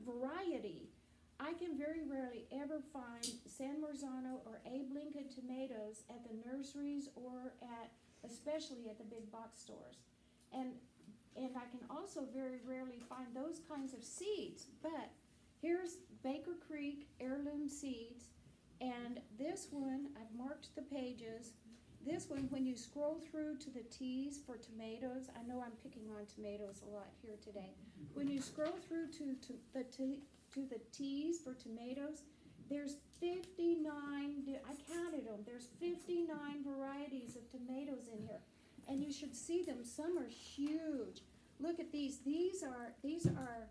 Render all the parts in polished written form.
variety. I can very rarely ever find San Marzano or Abe Lincoln tomatoes at the nurseries or especially at the big box stores. And I can also very rarely find those kinds of seeds. But here's Baker Creek heirloom seeds, and this one, I've marked the pages. This one, when you scroll through to the T's for tomatoes, I know I'm picking on tomatoes a lot here today. When you scroll through to the T's for tomatoes, there's 59, I counted them, there's 59 varieties of tomatoes in here. And you should see them, some are huge. Look at these are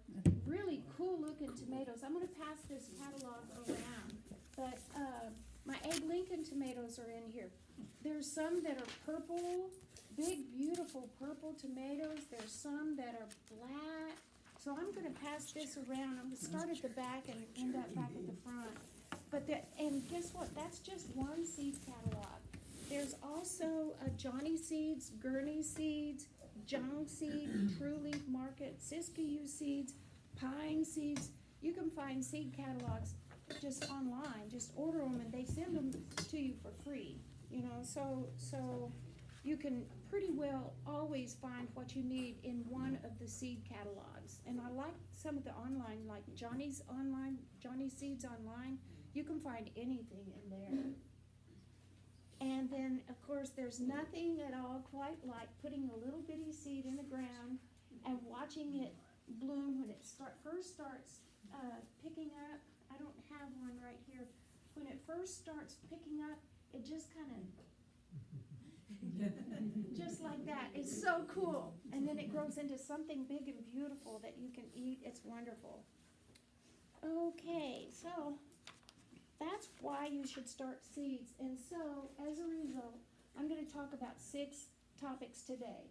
really cool looking tomatoes. I'm gonna pass this catalog around, but my Abe Lincoln tomatoes are in here. There's some that are purple, big beautiful purple tomatoes. There's some that are black. So I'm gonna pass this around. I'm gonna start at the back and end up back at the front. And guess what? That's just one seed catalog. There's also Johnny Seeds, Gurney Seeds, Jung Seed, True Leaf Market, Siskiyou Seeds, Pine Seeds. You can find seed catalogs just online. Just order them and they send them to you for free. You know, so you can pretty well always find what you need in one of the seed catalogs. And I like some of the online, like Johnny Seeds online. You can find anything in there. And then, of course, there's nothing at all quite like putting a little bitty seed in the ground and watching it bloom when it first starts picking up. I don't have one right here. When it first starts picking up, it just kind of, just like that. It's so cool. And then it grows into something big and beautiful that you can eat. It's wonderful. Okay, so that's why you should start seeds. And so, as a result, I'm going to talk about 6 topics today.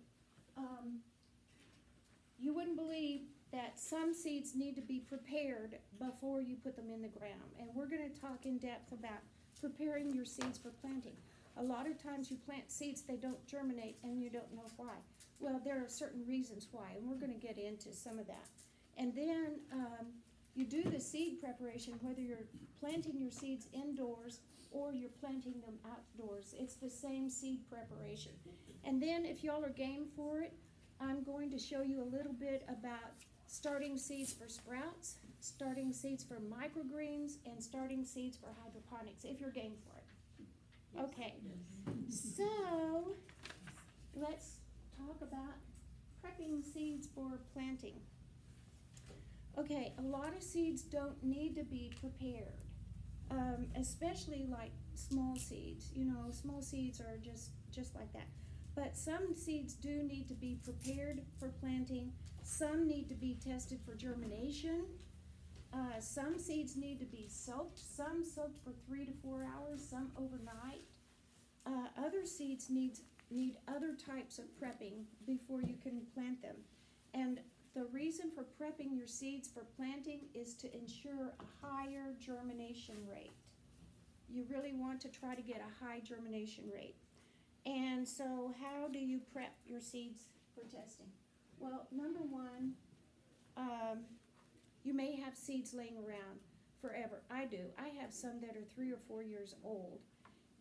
You wouldn't believe that some seeds need to be prepared before you put them in the ground. And we're going to talk in depth about preparing your seeds for planting. A lot of times you plant seeds, they don't germinate, and you don't know why. Well, there are certain reasons why, and we're going to get into some of that. And then you do the seed preparation, whether you're planting your seeds indoors or you're planting them outdoors. It's the same seed preparation. And then if y'all are game for it, I'm going to show you a little bit about starting seeds for sprouts, starting seeds for microgreens, and starting seeds for hydroponics, if you're game for it. Okay, so let's talk about prepping seeds for planting. Okay, a lot of seeds don't need to be prepared, especially like small seeds. You know, small seeds are just like that. But some seeds do need to be prepared for planting. Some need to be tested for germination. Some seeds need to be soaked. Some soaked for 3 to 4 hours, some overnight. Other seeds need other types of prepping before you can plant them. And the reason for prepping your seeds for planting is to ensure a higher germination rate. You really want to try to get a high germination rate. And so how do you prep your seeds for testing? Well, number one, you may have seeds laying around forever. I do. I have some that are 3 or 4 years old.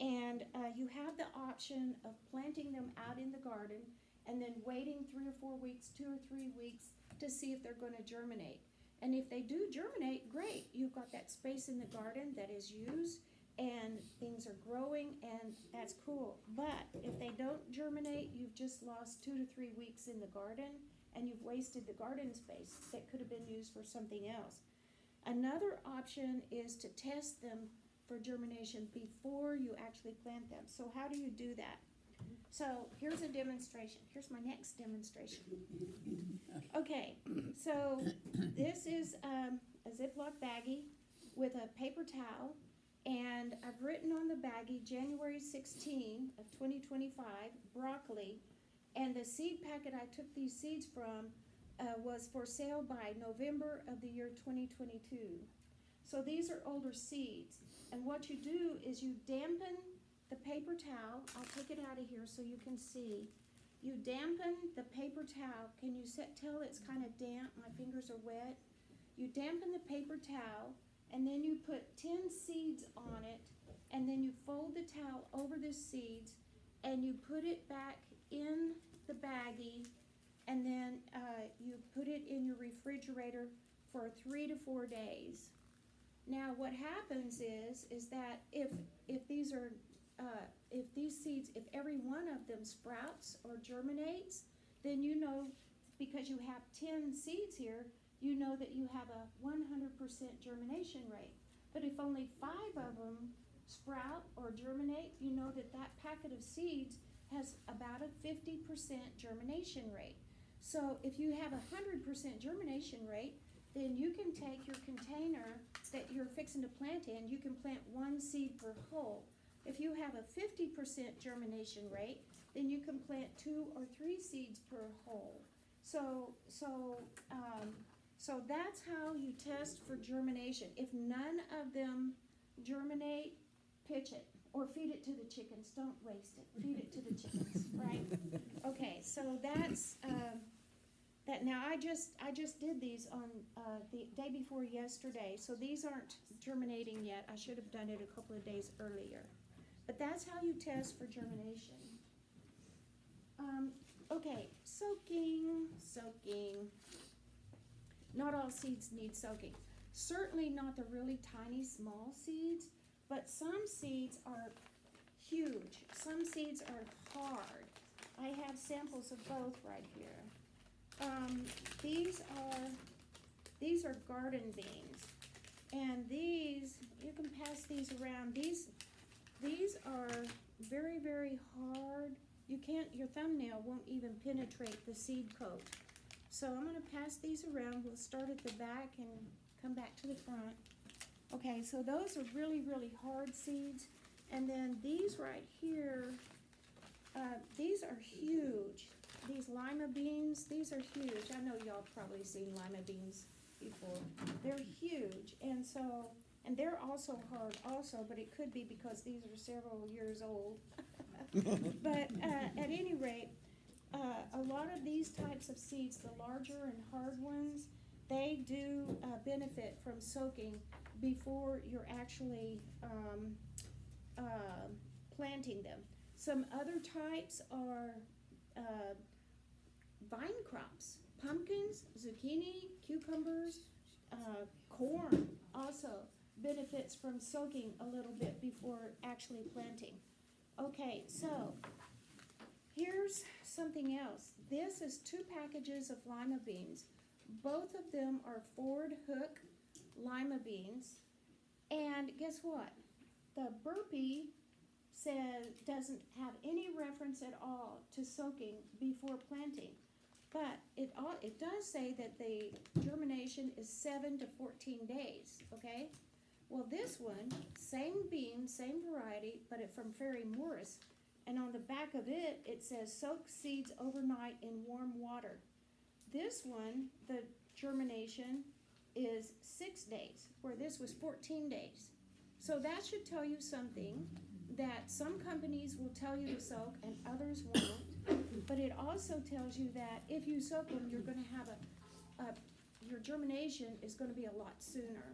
And you have the option of planting them out in the garden and then waiting 3 or 4 weeks, 2 or 3 weeks to see if they're going to germinate. And if they do germinate, great. You've got that space in the garden that is used and things are growing, and that's cool. But if they don't germinate, you've just lost 2 to 3 weeks in the garden, and you've wasted the garden space that could have been used for something else. Another option is to test them for germination before you actually plant them. So how do you do that? So here's a demonstration. Here's my next demonstration. Okay, so this is a Ziploc baggie with a paper towel, and I've written on the baggie January 16 of 2025, broccoli, and the seed packet I took these seeds from was for sale by November of the year 2022. So these are older seeds, and what you do is you dampen the paper towel. I'll take it out of here so you can see. You dampen the paper towel. Can you tell it's kind of damp? My fingers are wet. you dampen the paper towel, and then you put 10 seeds on it, and then you fold the towel over the seeds, and you put it back in the baggie, and then you put it in your refrigerator for 3 to 4 days. Now, what happens is that if these are if these seeds, if every one of them sprouts or germinates, then you know, because you have 10 seeds here, you know that you have a 100% germination rate. But if only 5 of them sprout or germinate, you know that that packet of seeds has about a 50% germination rate. So if you have a 100% germination rate, then you can take your container that you're fixing to plant in, you can plant 1 seed per hole. If you have a 50% germination rate, then you can plant 2 or 3 seeds per hole. So that's how you test for germination. If none of them germinate, pitch it or feed it to the chickens. Don't waste it. Feed it to the chickens, right? Okay, so that's that. Now I just did these on the day before yesterday, so these aren't germinating yet. I should have done it a couple of days earlier. But that's how you test for germination. Okay, soaking. Not all seeds need soaking. Certainly not the really tiny, small seeds, but some seeds are huge. Some seeds are hard. I have samples of both right here. These are garden beans, and these, you can pass these around. These are very, very hard. You can't, your thumbnail won't even penetrate the seed coat. So I'm going to pass these around. We'll start at the back and come back to the front. Okay, so those are really, really hard seeds. And then these right here, these are huge. These lima beans, these are huge. I know y'all probably seen lima beans before. They're huge, and they're also hard also, but it could be because these are several years old. But at any rate, a lot of these types of seeds, the larger and hard ones, they do benefit from soaking before you're actually planting them. Some other types are vine crops, pumpkins, zucchini, cucumbers, corn also benefits from soaking a little bit before actually planting. Okay, so here's something else. This is 2 packages of lima beans. Both of them are Ford Hook lima beans. And guess what? The burpee doesn't have any reference at all to soaking before planting. But it does say that the germination is 7 to 14 days, okay? Well, this one, same bean, same variety, but it from Ferry Morris. And on the back of it, it says soak seeds overnight in warm water. This one, the germination is 6 days, where this was 14 days. So that should tell you something, that some companies will tell you to soak and others won't. But it also tells you that if you soak them, you're going to have your germination is going to be a lot sooner.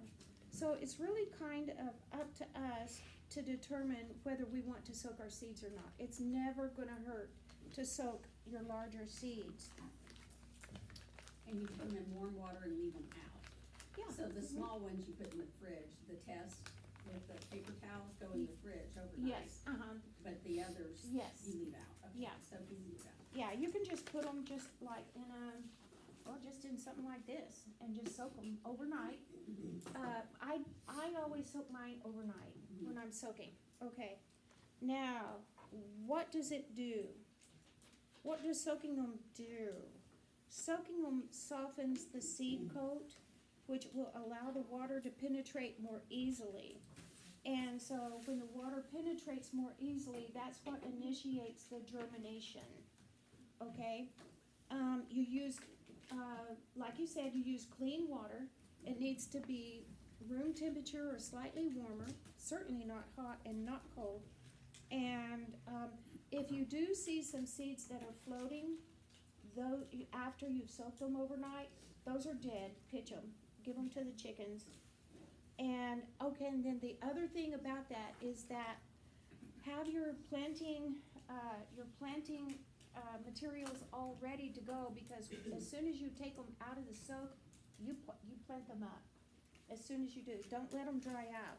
So it's really kind of up to us to determine whether we want to soak our seeds or not. It's never going to hurt to soak your larger seeds. And you put them in warm water and leave them out. Yeah. So the small ones you put in the fridge, the test with the paper towels go in the fridge overnight. Yes. But the others Yes. you leave out. Okay. Yeah. So you leave out. Yeah, you can just put them just like in just in something like this and just soak them overnight. I always soak mine overnight when I'm soaking. Okay. Now, what does it do? What does soaking them do? Soaking them softens the seed coat, which will allow the water to penetrate more easily. And so when the water penetrates more easily, that's what initiates the germination. Okay? You use, like you said, you use clean water. It needs to be room temperature or slightly warmer, certainly not hot and not cold. And if you do see some seeds that are floating, though, after you've soaked them overnight, those are dead. Pitch them. give them to the chickens. And, okay, and then the other thing about that is that have your planting materials all ready to go, because as soon as you take them out of the soak, you plant them up. As soon as you do, don't let them dry out.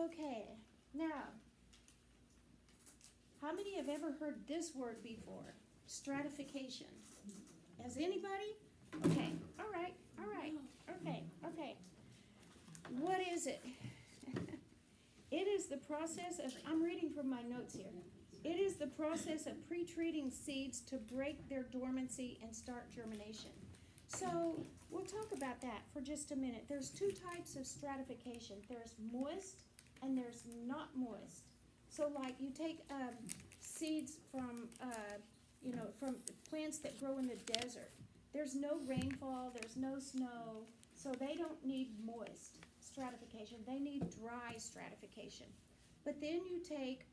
Okay, now, how many have ever heard this word before? Stratification. Has anybody? Okay, all right, okay. What is it? It is the process of, I'm reading from my notes here. It is the process of pre-treating seeds to break their dormancy and start germination. So we'll talk about that for just a minute. There's two types of stratification. There's moist and there's not moist. So like you take seeds from from plants that grow in the desert. There's no rainfall, there's no snow, so they don't need moist stratification. They need dry stratification. But then you take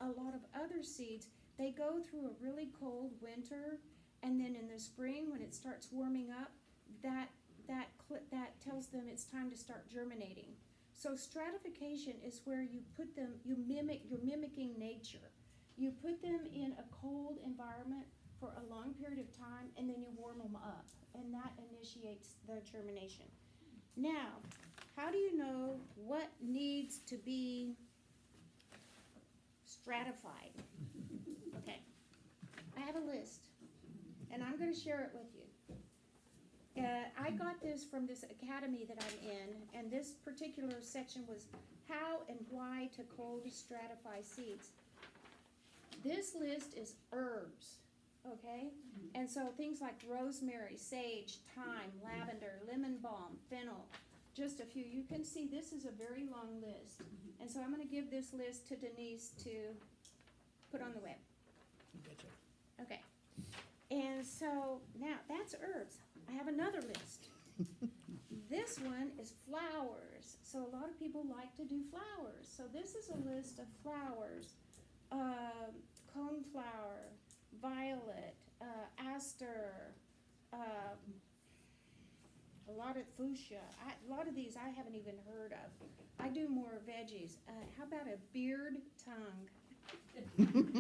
a lot of other seeds. They go through a really cold winter, and then in the spring when it starts warming up, that tells them it's time to start germinating. So stratification is where you put them, you're mimicking nature. You put them in a cold environment for a long period of time, and then you warm them up, and that initiates the germination. Now, how do you know what needs to be stratified? Okay, I have a list, and I'm going to share it with you. I got this from this academy that I'm in, and this particular section was how and why to cold stratify seeds. This list is herbs, okay? And so things like rosemary, sage, thyme, lavender, lemon balm, fennel, just a few. You can see this is a very long list. And so I'm going to give this list to Denise to put on the web. Gotcha. Okay. And so now that's herbs. I have another list. This one is flowers. So a lot of people like to do flowers. So this is a list of flowers. Coneflower, violet, aster, a lot of fuchsia. A lot of these I haven't even heard of. I do more veggies. How about a beard tongue?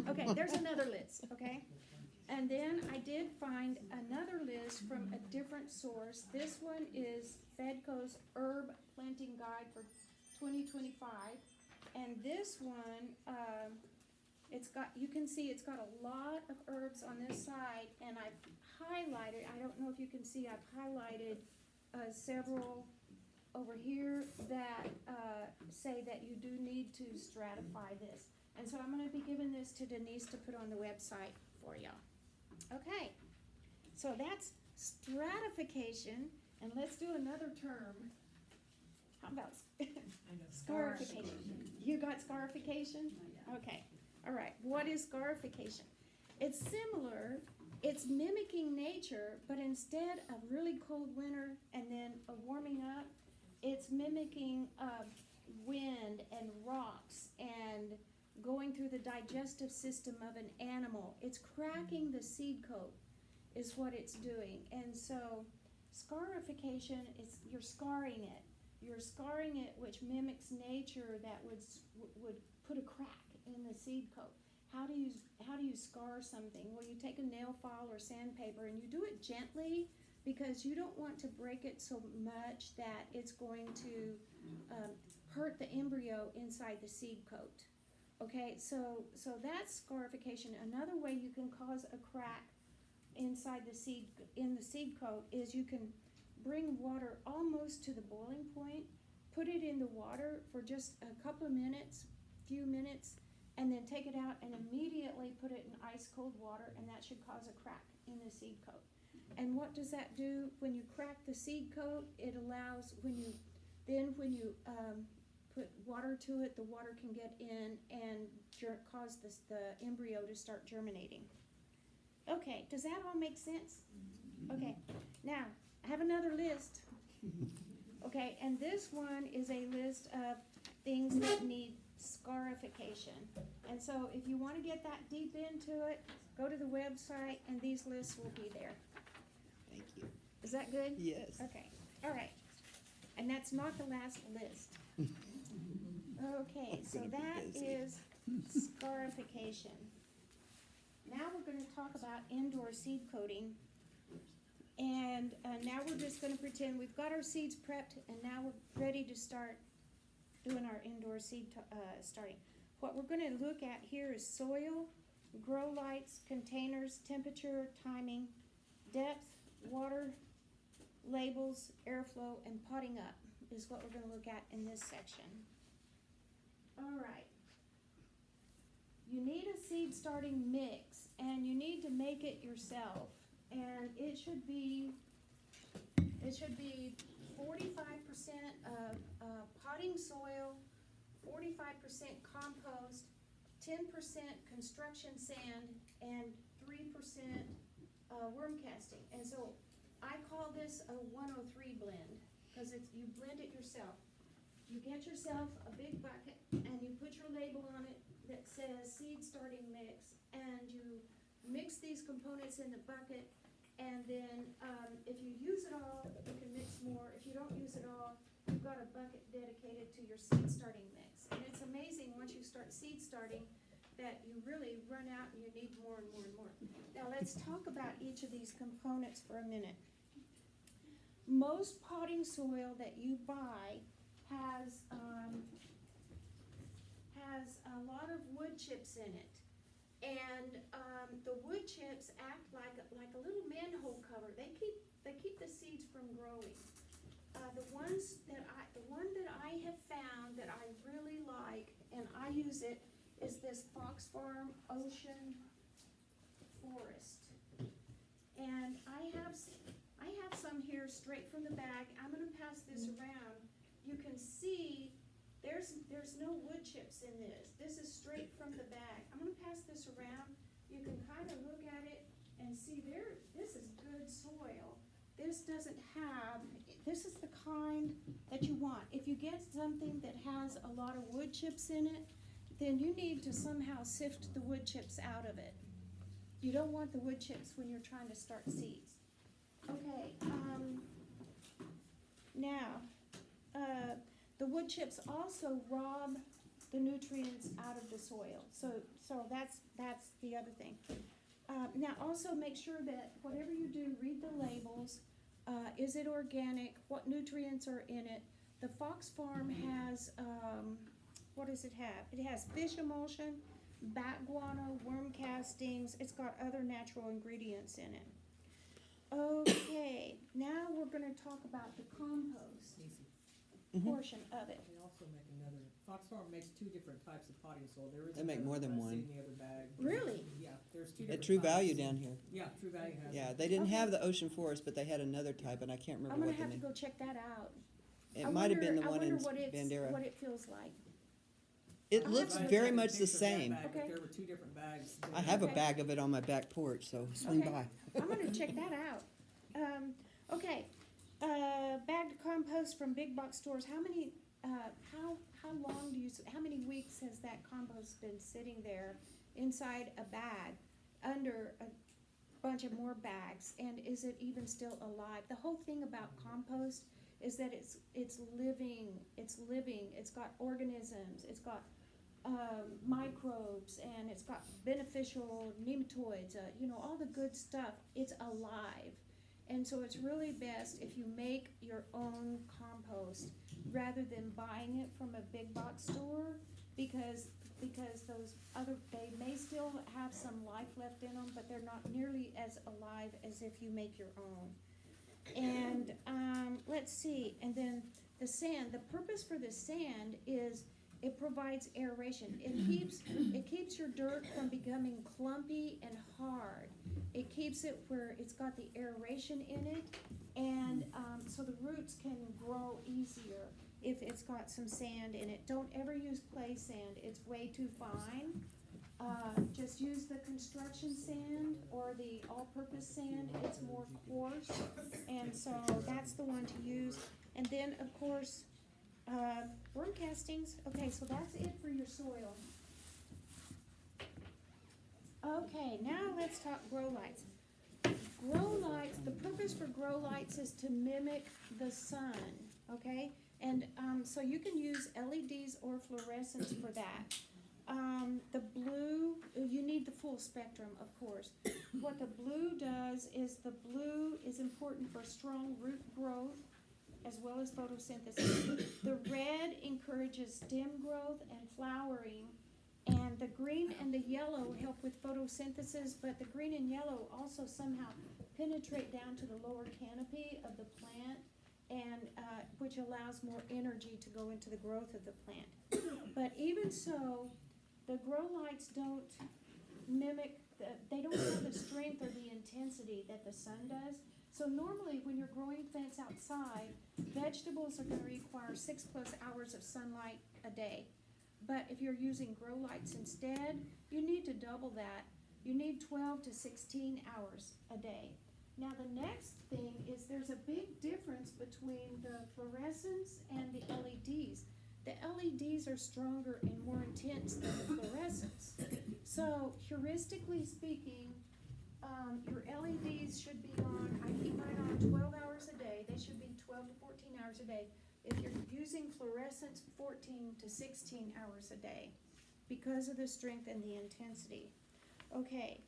Okay, there's another list, okay? And then I did find another list from a different source. This one is Fedco's Herb Planting Guide for 2025. And this one, you can see it's got a lot of herbs on this side, and I've highlighted, I don't know if you can see, I've highlighted several over here that say that you do need to stratify this. And so I'm going to be giving this to Denise to put on the website for y'all. Okay, so that's stratification, and let's do another term. How about scarification? You got scarification? Okay, all right. What is scarification? It's similar. It's mimicking nature, but instead of really cold winter and then a warming up, it's mimicking wind and rocks and going through the digestive system of an animal. It's cracking the seed coat is what it's doing. And so scarification is you're scarring it. You're scarring it, which mimics nature that would put a crack in the seed coat. How do you scar something? Well, you take a nail file or sandpaper and you do it gently, because you don't want to break it so much that it's going to hurt the embryo inside the seed coat. Okay, so that's scarification. Another way you can cause a crack inside the seed coat is you can bring water almost to the boiling point, put it in the water for just a couple of minutes, few minutes, and then take it out and immediately put it in ice cold water, and that should cause a crack in the seed coat. And what does that do? When you crack the seed coat, it allows when you put water to it, the water can get in and cause the embryo to start germinating. Okay, does that all make sense? Okay, now I have another list. Okay, and this one is a list of things that need scarification. And so if you want to get that deep into it, go to the website and these lists will be there. Thank you. Does that good? Yes. Okay, all right. And that's not the last list. Okay, I'm so gonna be that busy. is scarification. Now we're gonna talk about indoor seed coating. And now we're just gonna pretend we've got our seeds prepped, and now we're ready to start doing our indoor seed starting. What we're gonna look at here is soil, grow lights, containers, temperature, timing, depth, water, labels, airflow, and potting up is what we're gonna look at in this section. All right. You need a seed starting mix, and you need to make it yourself. And it should be 45% of potting soil, 45% compost, 10% construction sand, and 3% worm casting. And so I call this a 103 blend, because you blend it yourself. You get yourself a big bucket and you put your label on it that says seed starting mix, and you mix these components in the bucket, and then if you use it all, you can mix more. If you don't use it all, you've got a bucket dedicated to your seed starting mix. And it's amazing once you start seed starting that you really run out and you need more and more and more. Now let's talk about each of these components for a minute. Most potting soil that you buy has a lot of wood chips in it, and the wood chips act like a little manhole cover. They keep the seeds from growing. The one that I have found that I really like, and I use it, is this Fox Farm Ocean Forest, and I have some here straight from the bag. I'm gonna pass this around. You can see there's no wood chips in this. This is straight from the bag. I'm gonna pass this around. You can kind of look at it and see this is good soil. This is the kind that you want. If you get something that has a lot of wood chips in it, then you need to somehow sift the wood chips out of it. You don't want the wood chips when you're trying to start seeds. Okay, now, the wood chips also rob the nutrients out of the soil. So that's the other thing. Now also make sure that whatever you do, read the labels. Is it organic? What nutrients are in it? The Fox Farm has, what does it have? It has fish emulsion, bat guano, worm castings. It's got other natural ingredients in it. Okay, now we're gonna talk about the compost portion of it. They also make another, Fox Farm makes two different types of potting soil. There is They make more another than I see one. in the other bag. Really? Yeah, there's two At different True types. Value down here. Yeah, True Value has Yeah, it. they didn't Okay. have the Ocean Forest, but they had another type, and I can't I'm remember gonna what the have to name. go check that out. It might have been the I one wonder in what Bandera. it feels like. It I'll looks have to very look much the Picture of that same. bag, but Okay. there were two different bags. I have a Okay. bag of it on my back porch, so swing Okay. by. I'm gonna check that out. Okay, bagged compost from big box stores. How many, how long how many weeks has that compost been sitting there inside a bag, under a bunch of more bags, and is it even still alive? The whole thing about compost is that it's living, it's got organisms, it's got microbes, and it's got beneficial nematoids, all the good stuff. It's alive. And so it's really best if you make your own compost rather than buying it from a big box store, because those they may still have some life left in them, but they're not nearly as alive as if you make your own. And let's see, and then the sand, the purpose for the sand is it provides aeration. It keeps your dirt from becoming clumpy and hard. It keeps it where it's got the aeration in it, and so the roots can grow easier if it's got some sand in it. Don't ever use clay sand, it's way too fine. Just use the construction sand or the all-purpose sand, it's more coarse, and so that's the one to use. And then, of course, worm castings. Okay, so that's it for your soil. Okay, now let's talk grow lights. grow lights, the purpose for grow lights is to mimic the sun, okay? And, so you can use LEDs or fluorescents for that. The blue, you need the full spectrum, of course. What the blue does is the blue is important for strong root growth as well as photosynthesis. The red encourages stem growth and flowering, and the green and the yellow help with photosynthesis, but the green and yellow also somehow penetrate down to the lower canopy of the plant, and which allows more energy to go into the growth of the plant. But even so, the grow lights don't mimic, they don't have the strength or the intensity that the sun does. So normally when you're growing plants outside, vegetables are gonna require 6+ hours of sunlight a day. But if you're using grow lights instead, you need to double that. You need 12 to 16 hours a day. Now the next thing is there's a big difference between the fluorescents and the LEDs. The LEDs are stronger and more intense than the fluorescents. So heuristically speaking, your LEDs should be on, I keep mine on 12 hours a day. They should be 12 to 14 hours a day. If you're using fluorescents, 14 to 16 hours a day because of the strength and the intensity. Okay,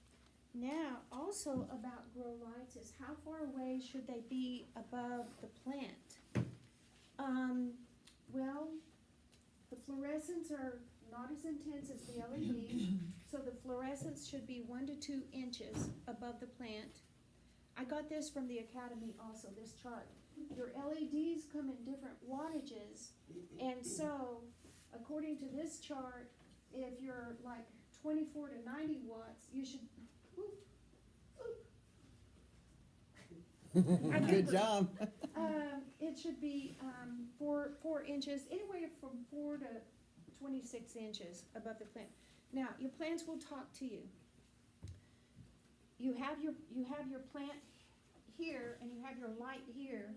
now also about grow lights is how far away should they be above the plant? Well, the fluorescents are not as intense as the LEDs, so the fluorescents should be 1 to 2 inches above the plant. I got this from the Academy also, this chart. Your LEDs come in different wattages, and so according to this chart, if you're like 24 to 90 watts, you should, Good job. it should be 4 inches, anywhere from 4 to 26 inches above the plant. Now, your plants will talk to you. You have your plant here, and you have your light here.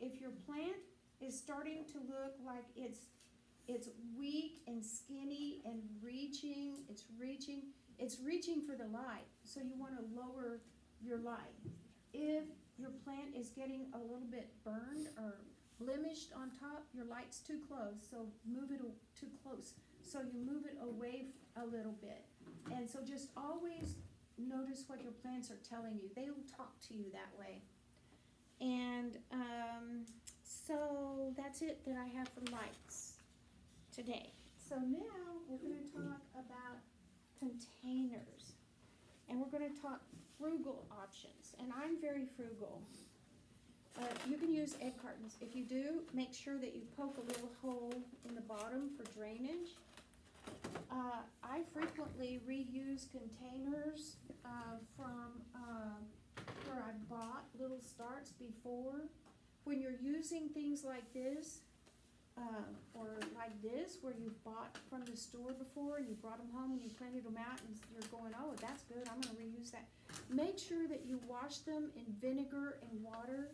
If your plant is starting to look like it's weak and skinny and it's reaching for the light, so you want to lower your light. If your plant is getting a little bit burned or blemished on top, your light's too close, so move it too close. So you move it away a little bit. And so just always notice what your plants are telling you. They will talk to you that way. And so that's it that I have for lights today. So now we're going to talk about containers. And we're going to talk frugal options. And I'm very frugal. You can use egg cartons. If you do, make sure that you poke a little hole in the bottom for drainage. I frequently reuse containers from where I bought little starts before. When you're using things like this, or like this, where you bought from the store before and you brought them home and you planted them out and you're going, oh, that's good, I'm going to reuse that. Make sure that you wash them in vinegar and water.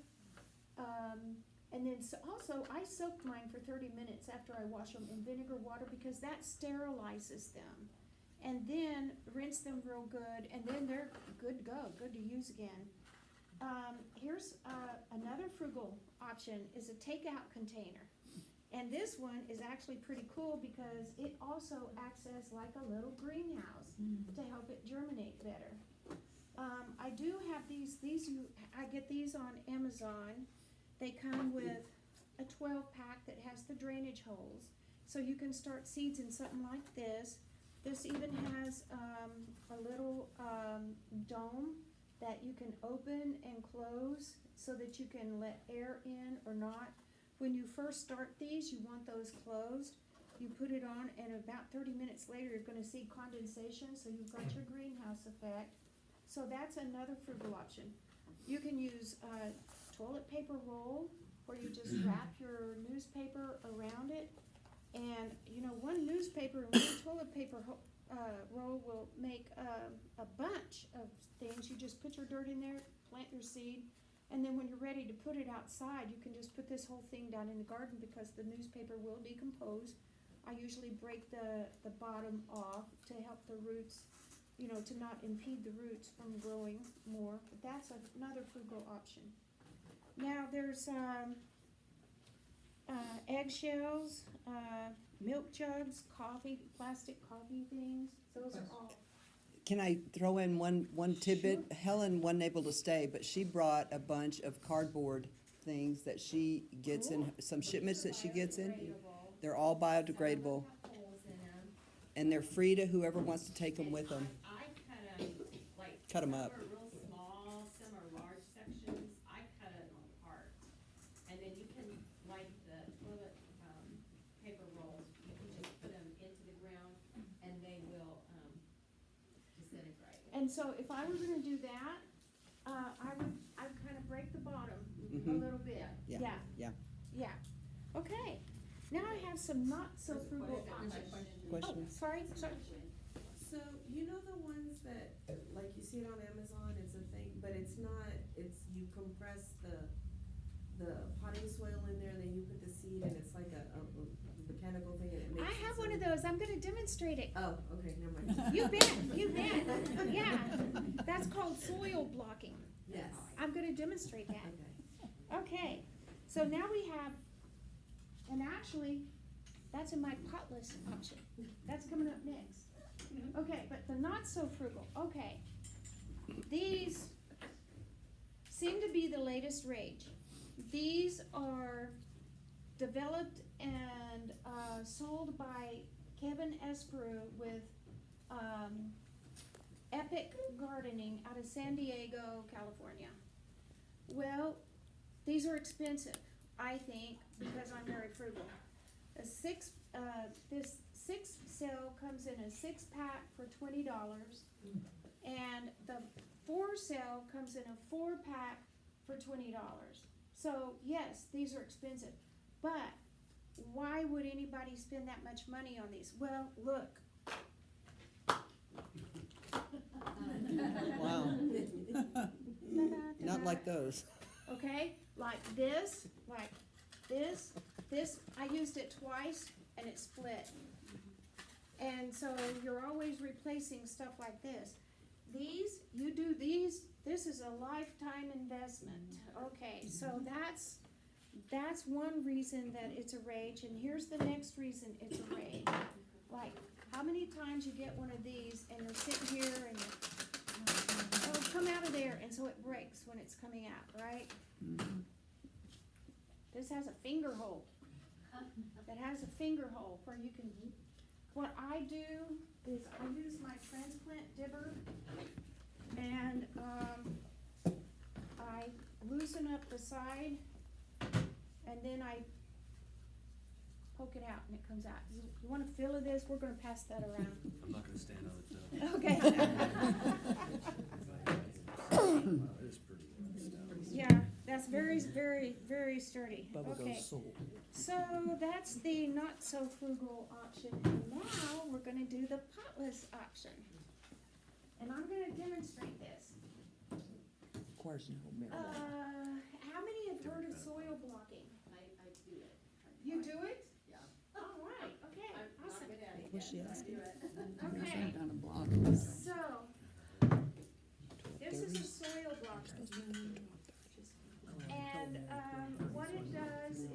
And then also, I soak mine for 30 minutes after I wash them in vinegar water because that sterilizes them. And then rinse them real good, and then they're good to go, good to use again. Here's another frugal option is a takeout container. And this one is actually pretty cool because it also acts as like a little greenhouse to help it germinate better. I do have these I get these on Amazon. They come with a 12-pack that has the drainage holes. So you can start seeds in something like this. This even has a little dome that you can open and close so that you can let air in or not. When you first start these, you want those closed. You put it on, and about 30 minutes later, you're going to see condensation, so you've got your greenhouse effect. So that's another frugal option. You can use toilet paper roll, where you just wrap your newspaper around it. And, you know, one newspaper and one toilet paper roll will make a bunch of things. You just put your dirt in there, plant your seed, and then when you're ready to put it outside, you can just put this whole thing down in the garden because the newspaper will decompose. I usually break the bottom off to help the roots you know, to not impede the roots from growing more, but that's another frugal option. Now, there's, eggshells, milk jugs, coffee, plastic coffee things, those are all. Can I throw in one tidbit? Helen wasn't able to stay, but she brought a bunch of cardboard things that she gets in, some shipments that she gets in. They're all biodegradable, Have holes in 'em. and they're free to whoever wants to take them with them. I cut them, like. Cut 'em up. Some are real small, some are large sections, I cut them apart. And then you can, like the toilet, paper rolls, you can just put them into the ground and they will, disintegrate. And so if I were gonna do that, I'd kind of break the bottom a Mhm. little bit. Yeah, yeah. Yeah. Okay, now I have some not so frugal There's a options. question. Question? Oh, sorry. So, you know the ones that, like you see it on Amazon, it's a thing, but it's not, you compress the potting soil in there, and then you put the seed, and it's like a mechanical thing, and it makes. I it have so- one of those, I'm gonna demonstrate it. Oh, okay, never mind. You bet, yeah. That's called soil blocking. Yes, I'm gonna demonstrate that. okay. Okay, so now we have, and actually, that's in my potless option. That's coming up next. Okay, but the not so frugal, okay. These seem to be the latest rage. These are developed and sold by Kevin Esperu with Epic Gardening out of San Diego, California. Well, these are expensive, I think, because I'm very frugal. This 6 cell comes in a 6-pack for $20, and the 4 cell comes in a 4-pack for $20. So yes, these are expensive, but why would anybody spend that much money on these? Well, look. Wow. Ta-da, Not ta-da. like those. Okay, like this, this, I used it twice and it split. And so you're always replacing stuff like this. These, you do these, this is a lifetime investment. Okay, so that's one reason that it's a rage, and here's the next reason it's a rage. Like, how many times you get one of these and you're sitting here and it'll come out of there, and so it breaks when it's coming out, right? This has a finger hole. That has a finger hole where you can, what I do is I use my transplant dibber and, I loosen up the side and then I poke it out and it comes out. You want a feel of this? We're gonna pass that around. I'm not gonna stand on it though. Okay. Wow, it is pretty stout. Yeah, that's very, very, very sturdy. Bubble Okay. goes soul. So that's the not so frugal option, and now we're gonna do the potless option. And I'm gonna demonstrate this. Requires no metal. How many have heard of soil blocking? I do it. You do it? Yeah. All right, okay, I'm not awesome. good at it What's yet, she but I asking? do it. Okay, so, this is a soil blocker. And, what it does is,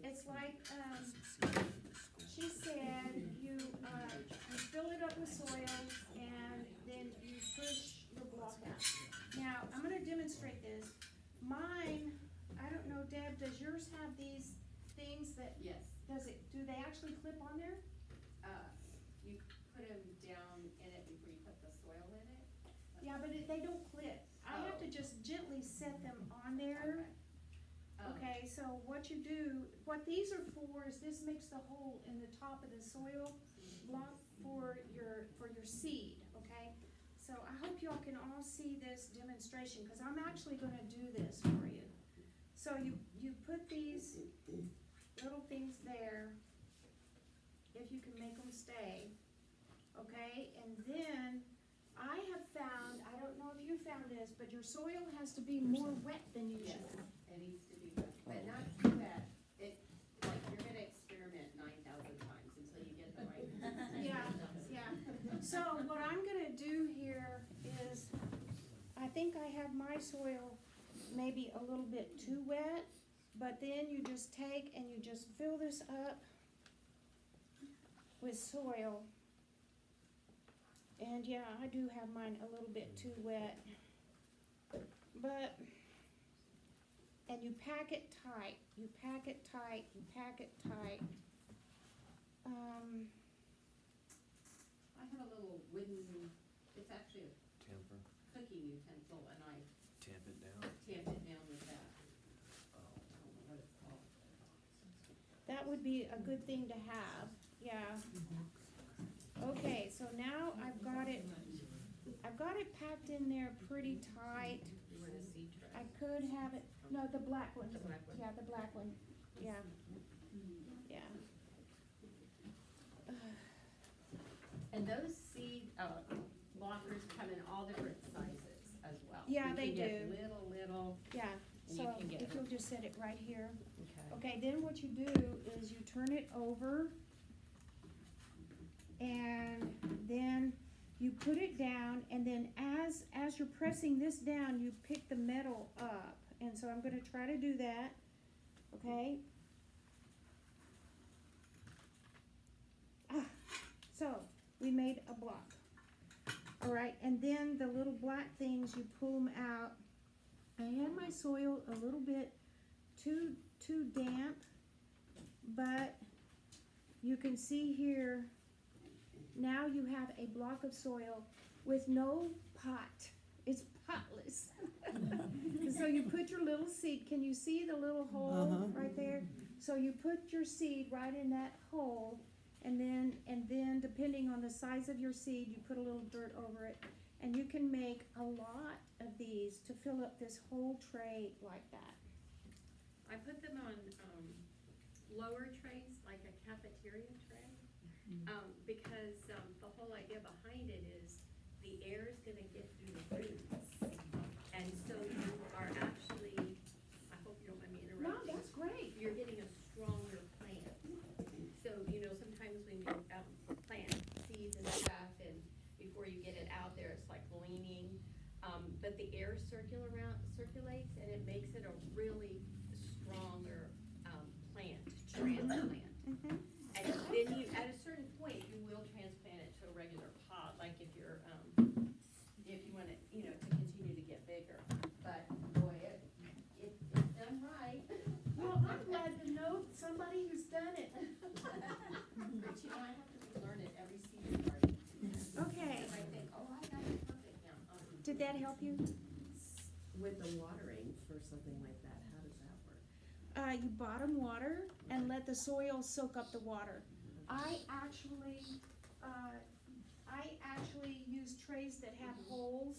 it's like, she said, you fill it up with soil and then you push your block out. Now, I'm gonna demonstrate this. Mine, I don't know, Deb, does yours have these things that, Yes, do they actually clip on there? you put them down in it before you put the soil in it. Yeah, but they don't clip. I have to just gently set them on there. Okay, so what you do, what these are for is this makes the hole in the top of the soil block for your seed, okay? So I hope y'all can all see this demonstration, cause I'm actually gonna do this for you. So you put these little things there, if you can make them stay, okay? And then I have found, I don't know if you found this, but your soil has to be more wet than Yes, usual. it needs to be wet, but not too wet. It, like, you're gonna experiment 9,000 times until you get the right. Yeah, So what I'm gonna do here is, I think I have my soil maybe a little bit too wet, but then you just take and you just fill this up with soil. And yeah, I do have mine a little bit too wet. But, and you pack it tight, you pack it tight, you pack it tight. I have a little wooden, it's actually a Tamper, cooking utensil, and I tamp it down. tamp it down with that. I don't know what it's called. That would be a good thing to have, yeah. Okay, so now I've got it packed in there pretty tight. You were the seed tray. I could have it, no, the black one. The black one. Yeah, the black one, yeah. Yeah. And those seed, blockers come in all different sizes as well. Yeah, they You can get do. little, Yeah, And so you can get if you'll just set it right here. okay. Okay, then what you do is you turn it over, and then you put it down, and then as you're pressing this down, you pick the metal up. And so I'm gonna try to do that, okay? So, we made a block. All right, and then the little black things, you pull them out. I had my soil a little bit too damp, but you can see here, now you have a block of soil with no pot. It's potless. So you put your little seed, can you see the little hole right there? So you put your seed right in that hole, and then depending on the size of your seed, you put a little dirt over it. And you can make a lot of these to fill up this whole tray like that. I put them on, lower trays, like a cafeteria tray. Because, the whole idea behind it is the air is gonna get through the roots. And so you are actually, I hope you don't mind me No, interrupting. that's great. You're getting a stronger plant. So, sometimes when you, plant seeds and stuff, and before you get it out there, it's like leaning. But the air circulates, and it makes it a really stronger, plant, transplant. Mhm. And then you, at a certain point, you will transplant it to a regular pot, like if you're, if you want it, to continue to get bigger. But boy, it's done right. Well, I'm glad to know somebody who's done it. But I have to relearn it every season garden. Okay, Because I think, oh, I got it perfect now. did that help you? With the watering for something like that, how does that work? You bottom water and let the soil soak up the water. I actually use trays that have holes,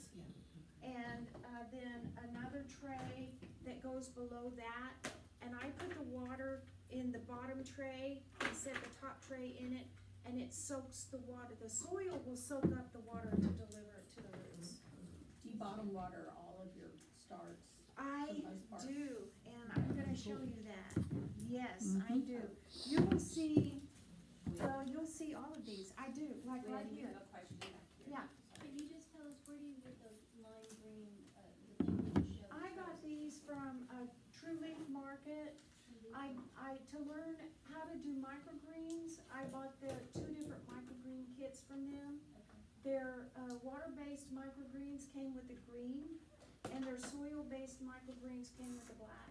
and then another tray that goes below that. And I put the water in the bottom tray and set the top tray in it, and it soaks the water. The soil will soak up the water to deliver it to the roots. Do you bottom water all of your starts? I For the most part. do, and I'm gonna show you that. Yes, I do. You will see, well, you'll see all of these. I do, like right Gwen, you here. have a question back here. Yeah. Can you just tell us, where do you get those lime green, the thing that you showed? I got these from a True Leaf Market. To learn how to do microgreens, I bought the 2 different microgreen kits from them. Their water-based microgreens came with the green, and their soil-based microgreens came with the black.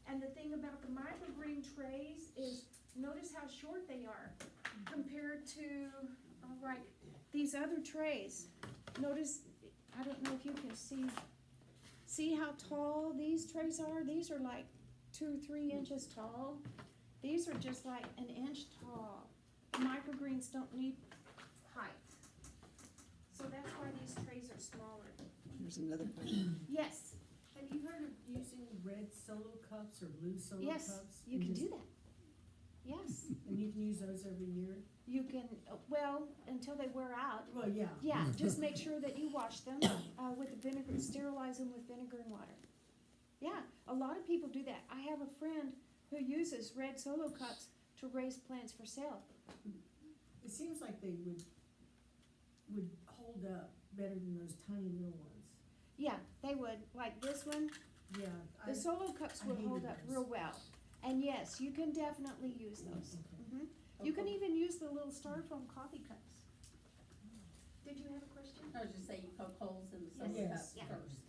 And the thing about the microgreen trays is, notice how short they are compared to, like, these other trays. Notice, I don't know if you can see how tall these trays are? These are like 2 or 3 inches tall. These are just like an inch tall. Microgreens don't need height. So that's why these trays are smaller. Here's another question. Yes, Have you heard of using red solo cups or blue solo yes, cups? you can just- do that. Yes, And you can use those every year? you can, well, until they wear out. Well, yeah. Yeah, just make sure that you wash them with the vinegar, sterilize them with vinegar and water. Yeah, a lot of people do that. I have a friend who uses red solo cups to raise plants for sale. It seems like they would would hold up better than those tiny little ones. Yeah, they would, like this one, Yeah. the solo cups I will hated hold up those. real well. And yes, you can definitely use those. Mhm. You can even use the little styrofoam coffee cups. Did you have a question? I was just saying, you poke holes in the solo Yes. cups Yeah. first.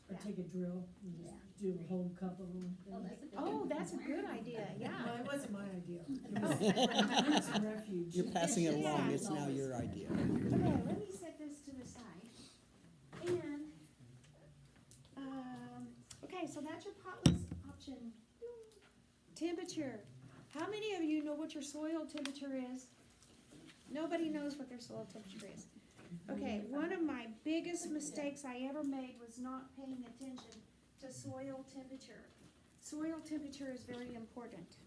Or Yeah. take a drill and just do a whole cup of them. Oh, that's a good. Oh, that's a good idea, Well, yeah. it wasn't my idea. It was Roots and Refuge. You're passing it Yeah. along, it's now your idea. Okay, let me set this to the side. And, okay, so that's your potless option. Temperature. How many of you know what your soil temperature is? Nobody knows what their soil temperature is. Okay, one of my biggest mistakes I ever made was not paying attention to soil temperature. Soil temperature is very important.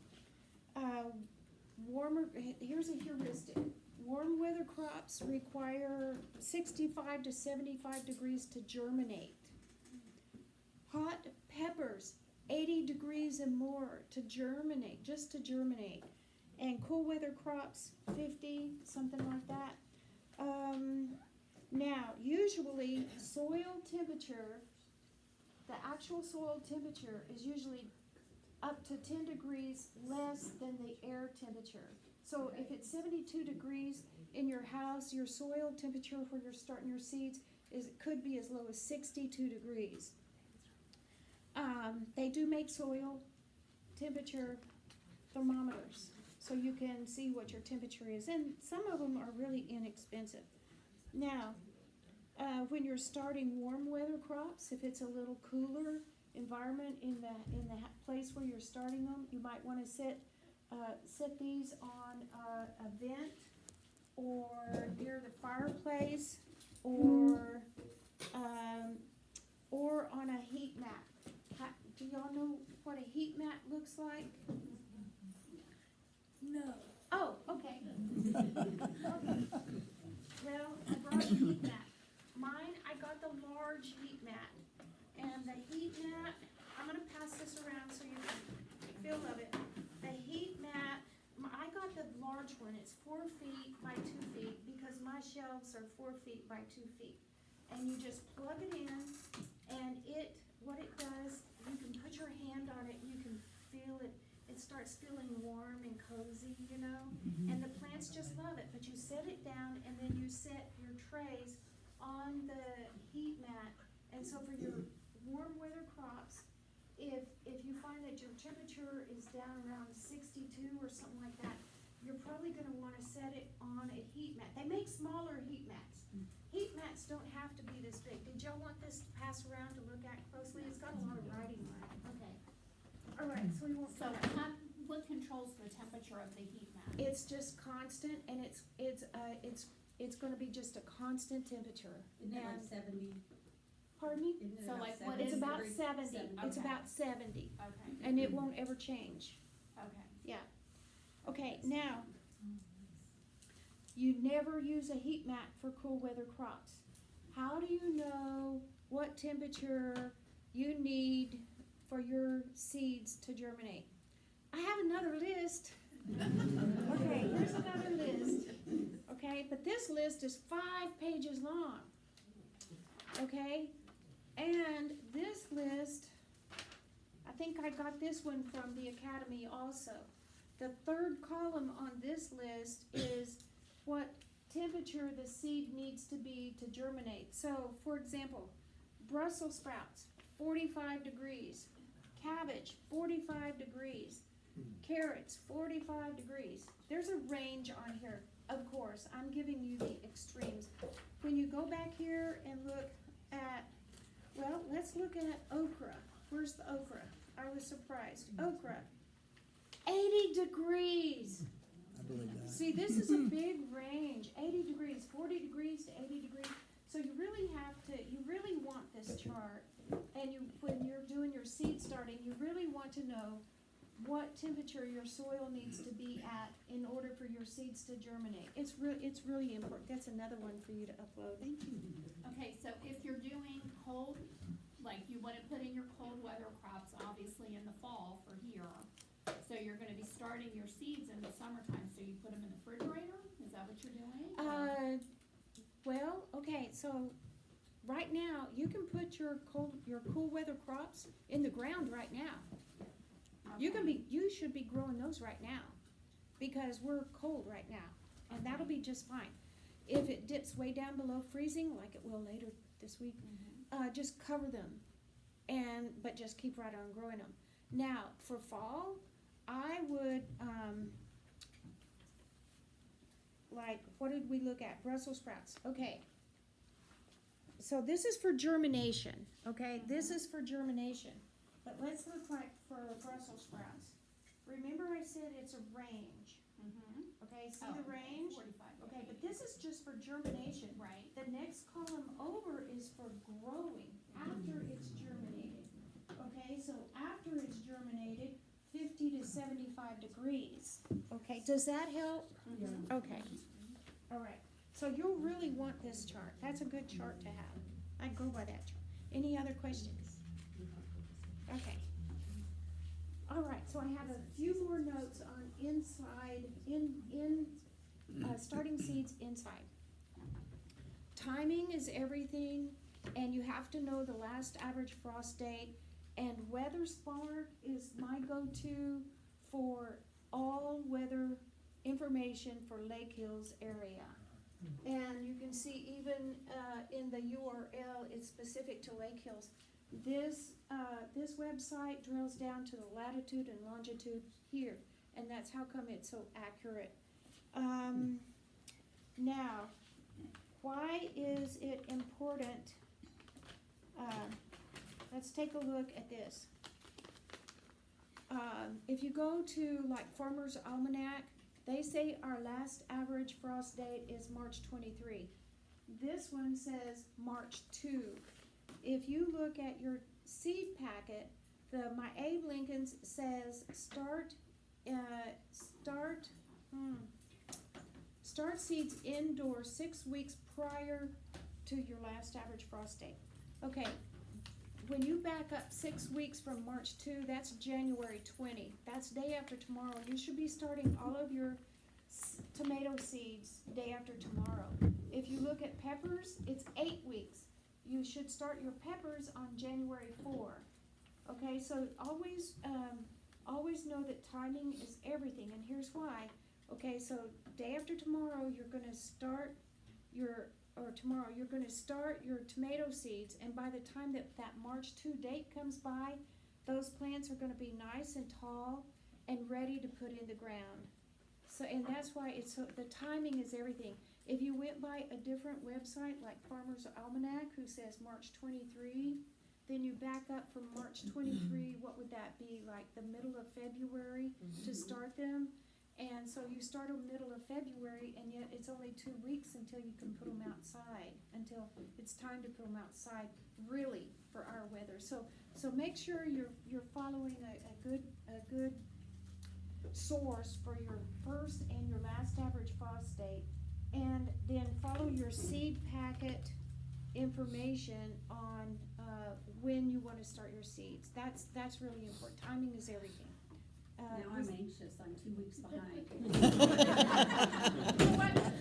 Here's a heuristic. Warm weather crops require 65 to 75 degrees to germinate. Hot peppers, 80 degrees and more to germinate, just to germinate. And cool weather crops, 50, something like that. Now, usually soil temperature, the actual soil temperature is usually up to 10 degrees less than the air temperature. So if it's 72 degrees in your house, your soil temperature where you're starting your seeds could be as low as 62 degrees. They do make soil temperature thermometers, so you can see what your temperature is, and some of them are really inexpensive. Now, when you're starting warm weather crops, if it's a little cooler environment in the place where you're starting them, you might want to set these on a vent or near the fireplace or on a heat mat. Do y'all know what a heat mat looks like? No. Oh, okay. Okay. Well, I brought a heat mat. Mine, I got the large heat mat. And the heat mat, I'm gonna pass this around so you can feel of it. The heat mat, I got the large one. It's 4 feet by 2 feet because my shelves are 4 feet by 2 feet. And you just plug it in and what it does, you can put your hand on it, you can feel it. It starts feeling warm and cozy, you know? And the plants just love it. But you set it down and then you set your trays on the heat mat. And so for your warm weather crops, if you find that your temperature is down around 62 or something like that, you're probably gonna wanna set it on a heat mat. They make smaller heat mats. Heat mats don't have to be this big. Did y'all want this to pass around to look at closely? It's got a lot of writing on it. Okay. All right, so we won't. So what controls the temperature of the heat mat? It's just constant, and it's gonna be just a constant temperature. Isn't it like And- 70? Pardon me? Isn't it So about like what 70 It's about degrees? 70. 70. It's Okay. about 70, Okay, and it won't ever change. okay. Yeah. Okay, now, you never use a heat mat for cool weather crops. How do you know what temperature you need for your seeds to germinate? I have another list. Okay, here's another list. Okay, but this list is 5 pages long. Okay, and this list, I think I got this one from the academy also. The third column on this list is what temperature the seed needs to be to germinate. So, for example, Brussels sprouts, 45 degrees. Cabbage, 45 degrees. Carrots, 45 degrees. There's a range on here. Of course, I'm giving you the extremes. When you go back here and look at, well, let's look at okra. Where's the okra? I was surprised. Okra, 80 degrees. I believe that. See, this is a big range, 80 degrees, 40 degrees to 80 degrees. So you really want this chart. And when you're doing your seed starting, you really want to know what temperature your soil needs to be at in order for your seeds to germinate. It's really important. That's another one for you to upload. Thank you. Okay, so if you're doing cold, like you wanna put in your cold weather crops, obviously in the fall for here. So you're gonna be starting your seeds in the summertime, so you put them in the refrigerator? Is that what you're doing? Well, okay, so right now, you can put your cool weather crops in the ground right now. You should be growing those right now, because we're cold right now, and that'll be just fine. If it dips way down below freezing, like it will later this week, just cover them, but just keep right on growing them. Now, for fall, I would, like, what did we look at? Brussels sprouts, okay. So this is for germination, okay? This is for germination. But let's look like for Brussels sprouts. Remember I said it's a range, okay? See the range? 45 Okay, but this is just for germination. Right. The next column over is for growing after it's germinated. Okay, so after it's germinated, 50 to 75 degrees. Okay, does that help? Yeah. Okay, all right. So you'll really want this chart. That's a good chart to have. I go by that chart. Any other questions? Okay. All right, so I have a few more notes on inside, starting seeds inside. Timing is everything, and you have to know the last average frost date, and WeatherSmart is my go-to for all weather information for Lakehills area. And you can see even in the URL, it's specific to Lakehills. This website drills down to the latitude and longitude here, and that's how come it's so accurate. Now, why is it important? Let's take a look at this. If you go to like Farmer's Almanac, they say our last average frost date is March 23. This one says March 2. If you look at your seed packet, my Abe Lincoln's says start seeds indoors 6 weeks prior to your last average frost date. Okay, when you back up 6 weeks from March 2, that's January 20. That's day after tomorrow. You should be starting all of your tomato seeds day after tomorrow. If you look at peppers, it's 8 weeks. You should start your peppers on January 4. Okay, so always know that timing is everything, and here's why. Okay, so day after tomorrow, you're gonna start your tomato seeds, and by the time that March 2 date comes by, those plants are gonna be nice and tall and ready to put in the ground. So, and that's why the timing is everything. If you went by a different website like Farmer's Almanac, who says March 23, then you back up from March 23, what would that be, like the middle of February to start them? And so you start them middle of February, and yet it's only 2 weeks until you can put them outside, until it's time to put them outside, really, for our weather. So make sure you're following a good source for your first and your last average frost date, and then follow your seed packet information on when you want to start your seeds. That's really important. Timing is everything. Now I'm anxious, I'm 2 weeks behind.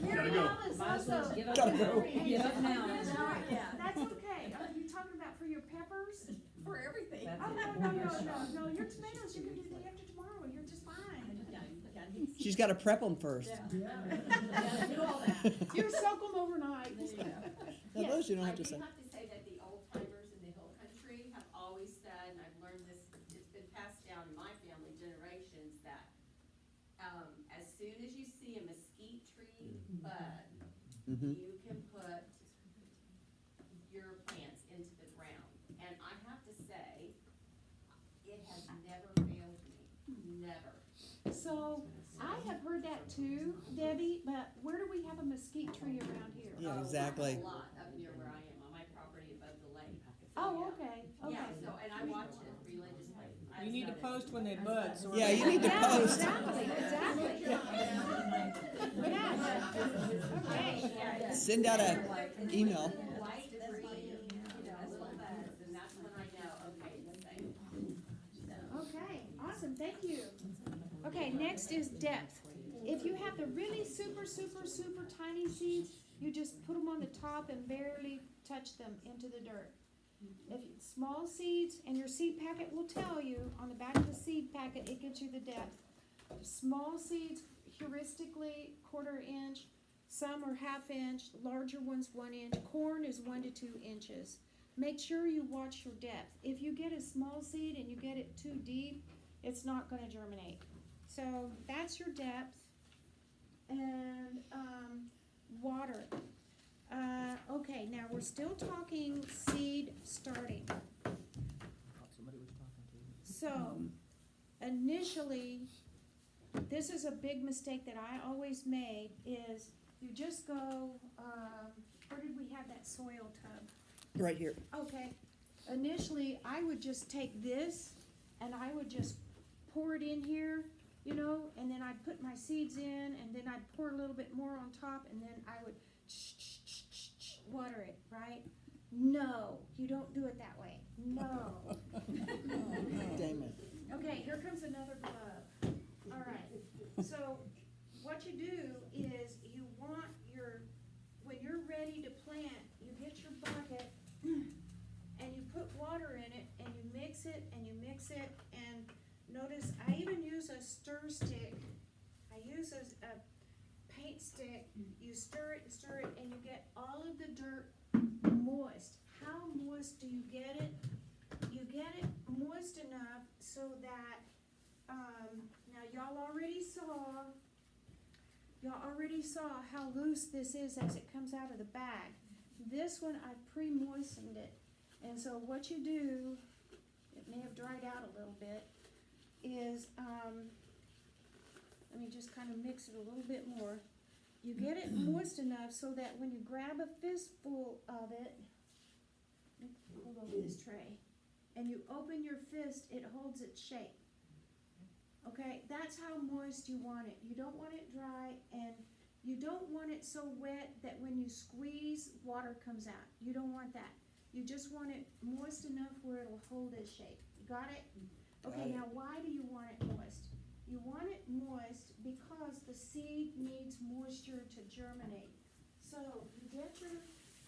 Mary Alice also. Give up Gotta now. go. Give up now. That's okay. Are you talking about for your peppers? For everything. That's Oh, it. no, your tomatoes you can do day after tomorrow, you're just fine. She's gotta prep them first. Gotta do all that. You soak them overnight. Now those you don't have to say. I do have to say that the old timers in the hill country have always said, and I've learned this, it's been passed down in my family generations, that as soon as you see a mesquite tree bud, Mhm. you can put your plants into the ground. And I have to say, it has never failed me, never. So, I have heard that too, Debbie, but where do we have a mesquite tree around here? Yeah, Oh, exactly. A lot up near where I am, on my property above the lake. So, Oh, yeah. okay, Yeah, okay. so, and I watch it religiously. I You need to started- post when they bud, so. Yeah, you need to Yeah, post. exactly. Yeah, okay. Send out a email. White, green, little buds, and that's when I know, okay, it's safe. So, Okay, awesome, thank you. Okay, next is depth. If you have the really super tiny seeds, You just put them on the top and barely touch them into the dirt. If small seeds, and your seed packet will tell you, on the back of the seed packet, it gives you the depth. Small seeds, heuristically 1/4 inch, some are 1/2 inch, larger ones 1 inch. Corn is 1 to 2 inches. Make sure you watch your depth. If you get a small seed and you get it too deep, it's not gonna germinate. So that's your depth. And, water. Okay, now we're still talking seed starting. Thought somebody was talking to you. So, initially, this is a big mistake that I always made, is you just go, where did we have that soil tub? Right here. Okay, initially, I would just take this and I would just pour it in here, you know, and then I'd put my seeds in, and then I'd pour a little bit more on top, and then I would water it, right? No, you don't do it that way. No. Damn it. Okay, here comes another glove. All right, so what you do is you want when you're ready to plant, you get your bucket and you put water in it and you mix it and you mix it, and notice I even use a stir stick. I use a paint stick. You stir it, and you get all of the dirt moist. How moist do you get it? You get it moist enough so that, now y'all already saw how loose this is as it comes out of the bag. This one, I pre-moistened it. And so what you do, it may have dried out a little bit, is, let me just kind of mix it a little bit more. You get it moist enough so that when you grab a fistful of it, hold over this tray, and you open your fist, it holds its shape. Okay, that's how moist you want it. You don't want it dry, and you don't want it so wet that when you squeeze, water comes out. You don't want that. You just want it moist enough where it'll hold its shape. Got it? Okay, now why do you want it moist? You want it moist because the seed needs moisture to germinate. So you get your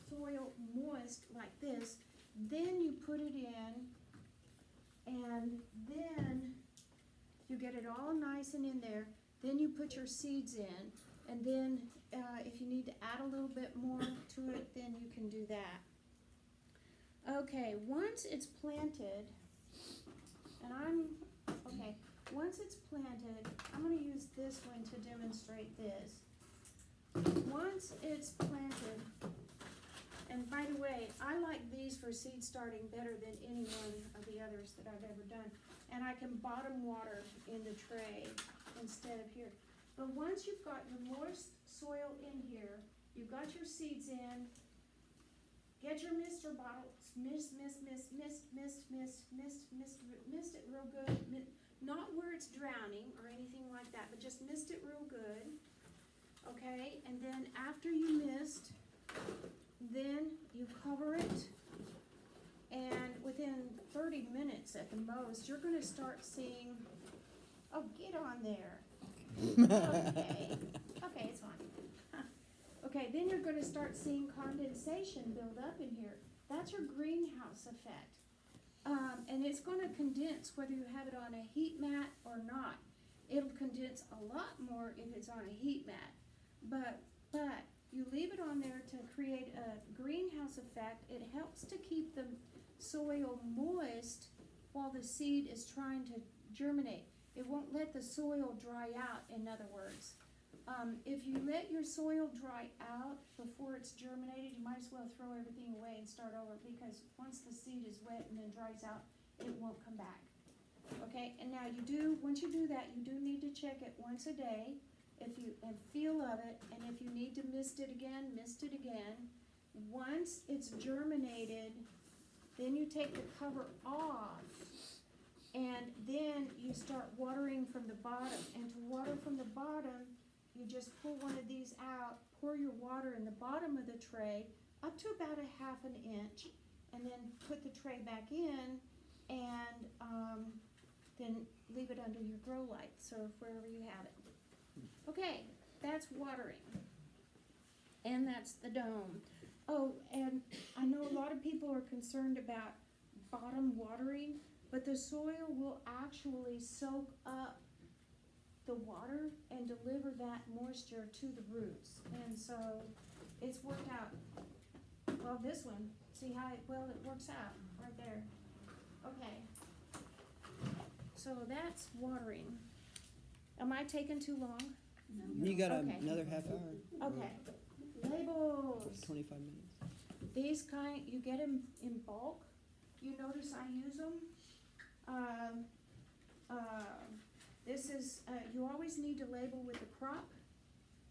soil moist like this, then you put it in, and then you get it all nice and in there. Then you put your seeds in, and then if you need to add a little bit more to it, then you can do that. Okay, once it's planted, once it's planted, I'm gonna use this one to demonstrate this. Once it's planted, and by the way, I like these for seed starting better than any one of the others that I've ever done. And I can bottom water in the tray instead of here. But once you've got your moist soil in here, you've got your seeds in, get your mister bottle, mist it real good. Not where it's drowning or anything like that, but just mist it real good. Okay, and then after you mist, then you cover it, and within 30 minutes at the most, you're gonna start seeing, oh, get on there. Okay, it's fine. Okay, then you're gonna start seeing condensation build up in here. That's your greenhouse effect. And it's gonna condense whether you have it on a heat mat or not. It'll condense a lot more if it's on a heat mat. But you leave it on there to create a greenhouse effect. It helps to keep the soil moist while the seed is trying to germinate. It won't let the soil dry out, in other words. If you let your soil dry out before it's germinated, you might as well throw everything away and start over, because once the seed is wet and then dries out, it won't come back. Okay, and now once you do that, you do need to check it once a day and feel of it, and if you need to mist it again, mist it again. Once it's germinated, then you take the cover off, and then you start watering from the bottom. And to water from the bottom, you just pull one of these out, pour your water in the bottom of the tray up to about a 1/2 inch, and then put the tray back in, and then leave it under your grow light, so wherever you have it. Okay, that's watering. and that's the dome. Oh, and I know a lot of people are concerned about bottom watering, but the soil will actually soak up the water and deliver that moisture to the roots. And so it's worked out. Well, this one, see how well it works out right there. Okay. So that's watering. Am I taking too long? You got Okay. another half hour, Okay. Labels. 25 minutes. These kind, you get them in bulk. You notice I use them. This is, you always need to label with the crop,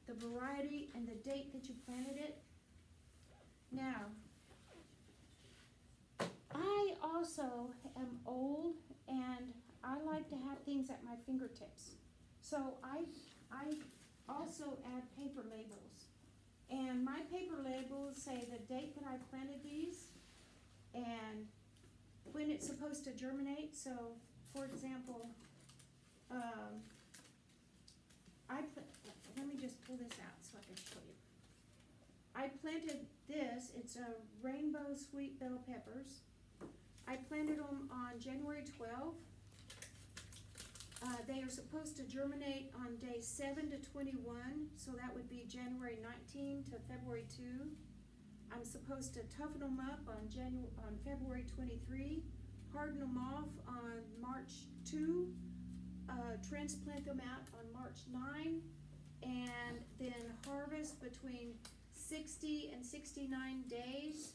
the variety, and the date that you planted it. Now, I also am old and I like to have things at my fingertips. So I also add paper labels. And my paper labels say the date that I planted these and when it's supposed to germinate. So, for example, let me just pull this out so I can show you. I planted this, it's a rainbow sweet bell peppers. I planted them on January 12th. They are supposed to germinate on day 7 to 21, so that would be January 19 to February 2. I'm supposed to toughen them up on February 23, harden them off on March 2, transplant them out on March 9, and then harvest between 60 and 69 days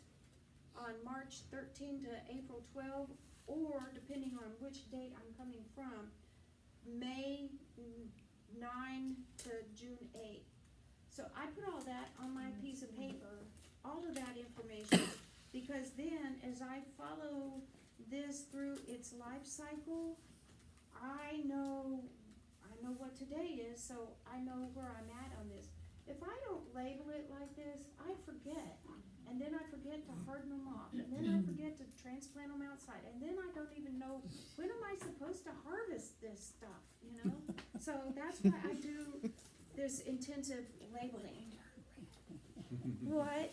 on March 13 to April 12, or depending on which date I'm coming from, May 9 to June 8. So I put all that on my piece of paper, all of that information, because then as I follow this through its life cycle, I know what today is, so I know where I'm at on this. If I don't label it like this, I forget. And then I forget to harden them off, and then I forget to transplant them outside, and then I don't even know, when am I supposed to harvest this stuff, you know? So that's why I do this intensive labeling. What?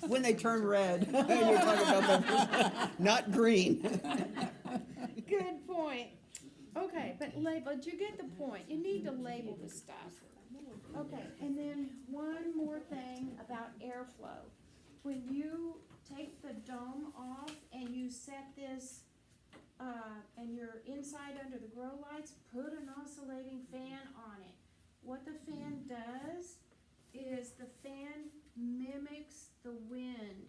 When they turn red, you're talking about them, not green. Good point. Okay, but you get the point. You need to label the stuff. Okay, and then one more thing about airflow. When you take the dome off and you set this, and you're inside under the grow lights, put an oscillating fan on it. What the fan does is the fan mimics the wind,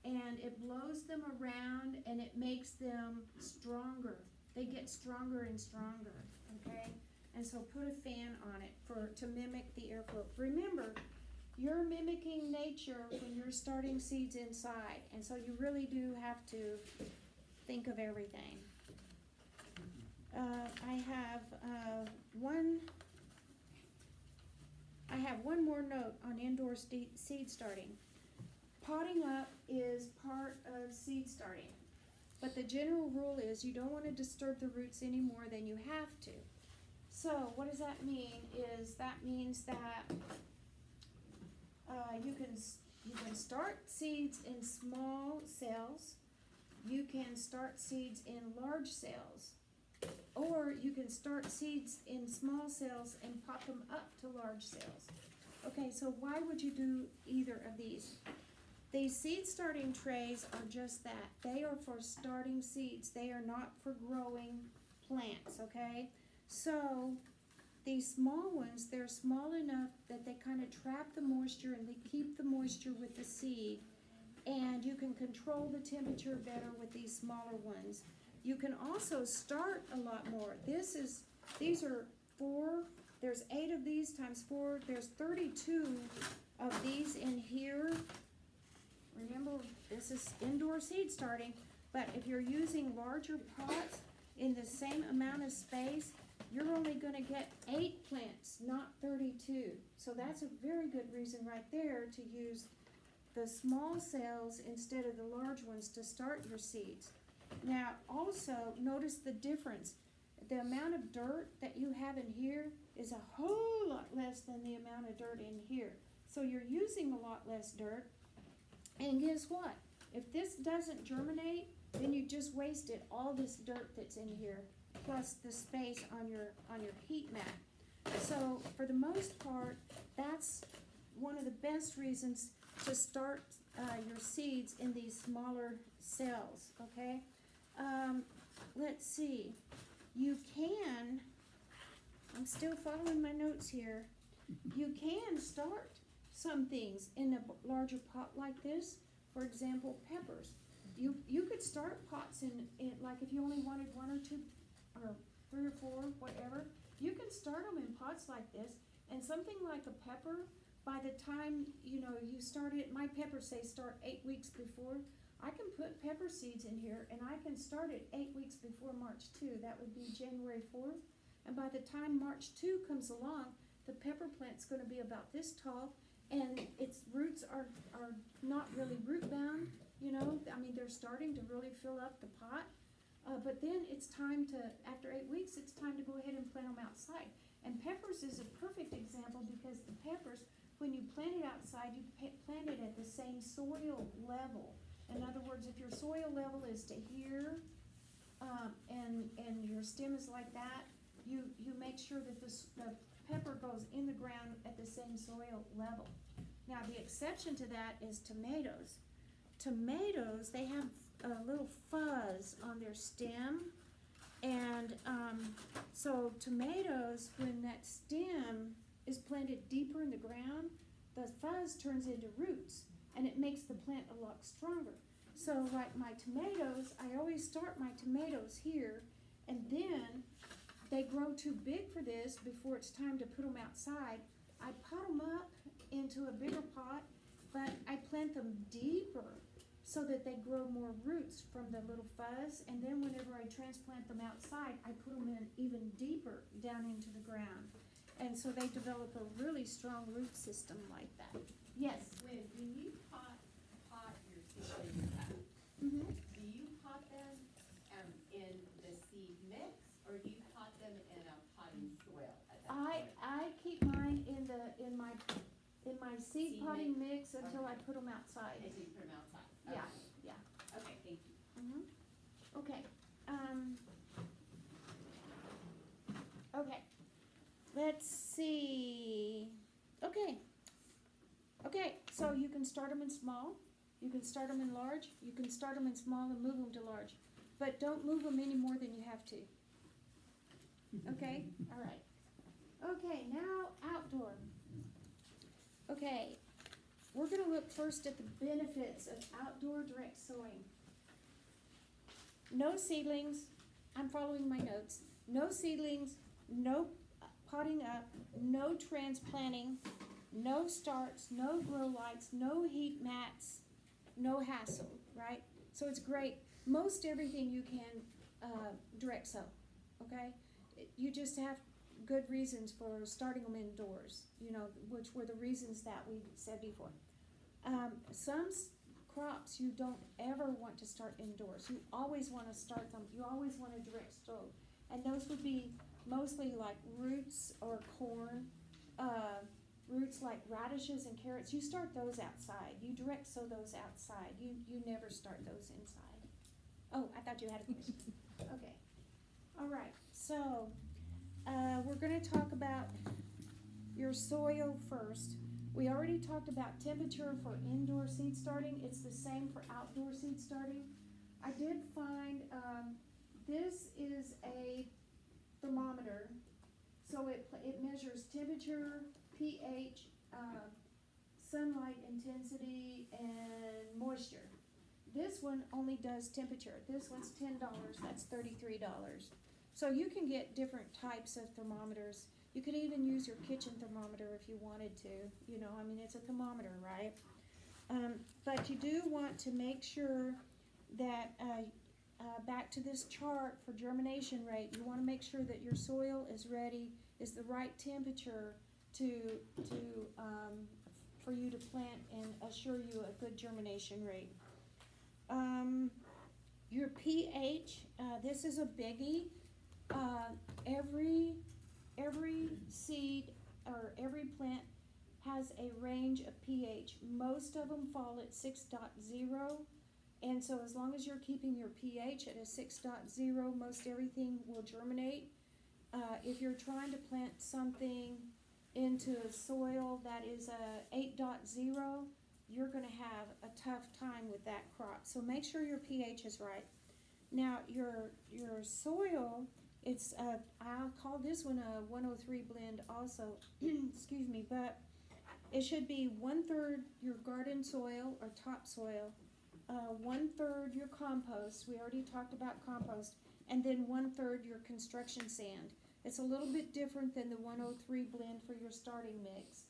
and it blows them around and it makes them stronger. They get stronger and stronger, okay? And so put a fan on it to mimic the airflow. Remember, you're mimicking nature when you're starting seeds inside, and so you really do have to think of everything. I have one more note on indoor seed starting. Potting up is part of seed starting, but the general rule is you don't want to disturb the roots any more than you have to. So what does that mean? That means that you can start seeds in small cells, you can start seeds in large cells, or you can start seeds in small cells and pop them up to large cells. Okay, so why would you do either of these? These seed starting trays are just that. They are for starting seeds. They are not for growing plants, okay? So these small ones, they're small enough that they kind of trap the moisture and they keep the moisture with the seed. And you can control the temperature better with these smaller ones. You can also start a lot more. These are 4, there's 8 of these times 4, there's 32 of these in here. Remember, this is indoor seed starting, but if you're using larger pots in the same amount of space, you're only gonna get 8 plants, not 32. So that's a very good reason right there to use the small cells instead of the large ones to start your seeds. Now, also, notice the difference. The amount of dirt that you have in here is a whole lot less than the amount of dirt in here. So you're using a lot less dirt. And guess what? If this doesn't germinate, then you just wasted all this dirt that's in here, plus the space on your heat mat. So for the most part, that's one of the best reasons to start your seeds in these smaller cells, okay? Let's see, you can, I'm still following my notes here, you can start some things in a larger pot like this. For example, peppers. You could start pots in like if you only wanted 1 or 2 or 3 or 4, whatever, you can start them in pots like this. And something like a pepper, by the time you start it, my peppers say start 8 weeks before. I can put pepper seeds in here and I can start it 8 weeks before March 2. That would be January 4th. And by the time March 2 comes along, the pepper plant's going to be about this tall, and its roots are not really root bound. I mean, they're starting to really fill up the pot. But then it's time to, after 8 weeks, it's time to go ahead and plant them outside. And peppers is a perfect example because the peppers, when you plant it outside, you plant it at the same soil level. In other words, if your soil level is to here, and your stem is like that, you make sure that the pepper goes in the ground at the same soil level. Now, the exception to that is tomatoes. Tomatoes, they have a little fuzz on their stem, and so tomatoes, when that stem is planted deeper in the ground, the fuzz turns into roots, and it makes the plant a lot stronger. So like my tomatoes, I always start my tomatoes here, and then they grow too big for this before it's time to put them outside. I pot them up into a bigger pot, but I plant them deeper so that they grow more roots from the little fuzz. And then whenever I transplant them outside, I put them in even deeper down into the ground. And so they develop a really strong root system like that. Yes? When you pot your seedlings up, Mm-hmm. do you pot them in the seed mix, or do you pot them in a potting soil at that point? I keep mine in my seed Seed potting mix until I Okay. put them outside. As you put them outside? Yeah, Okay. yeah. Okay, thank you. Mm-hmm. Okay, okay, let's see, okay, so you can start them in small, you can start them in large, you can start them in small and move them to large, but don't move them any more than you have to. Okay, all right. Okay, now outdoor. Okay, we're gonna look first at the benefits of outdoor direct sowing. No seedlings, I'm following my notes, no seedlings, no potting up, no transplanting, no starts, no grow lights, no heat mats, no hassle, right? So it's great. Most everything you can direct sow, okay? You just have good reasons for starting them indoors, which were the reasons that we said before. Some crops you don't ever want to start indoors. You always want to start them, you always want to direct sow. And those would be mostly like roots or corn, roots like radishes and carrots. You start those outside. You direct sow those outside. You never start those inside. Oh, I thought you had a question. Okay. All right. So we're going to talk about your soil first. We already talked about temperature for indoor seed starting. It's the same for outdoor seed starting. I did find this is a thermometer. So it measures temperature, pH, sunlight intensity, and moisture. This one only does temperature. This one's $10. That's $33. So you can get different types of thermometers. You could even use your kitchen thermometer if you wanted to. It's a thermometer, right? But you do want to make sure that, back to this chart for germination rate, you want to make sure that your soil is ready, is the right temperature for you to plant and assure you a good germination rate. Your pH, this is a biggie. Every seed or every plant has a range of pH. Most of them fall at 6.0, and so as long as you're keeping your pH at a 6.0, most everything will germinate. If you're trying to plant something into a soil that is a 8.0, you're gonna have a tough time with that crop. So make sure your pH is right. Now, your soil, it's I'll call this one a 103 blend also, excuse me, but it should be 1/3 your garden soil or topsoil, 1/3 your compost, we already talked about compost, and then 1/3 your construction sand. It's a little bit different than the 103 blend for your starting mix,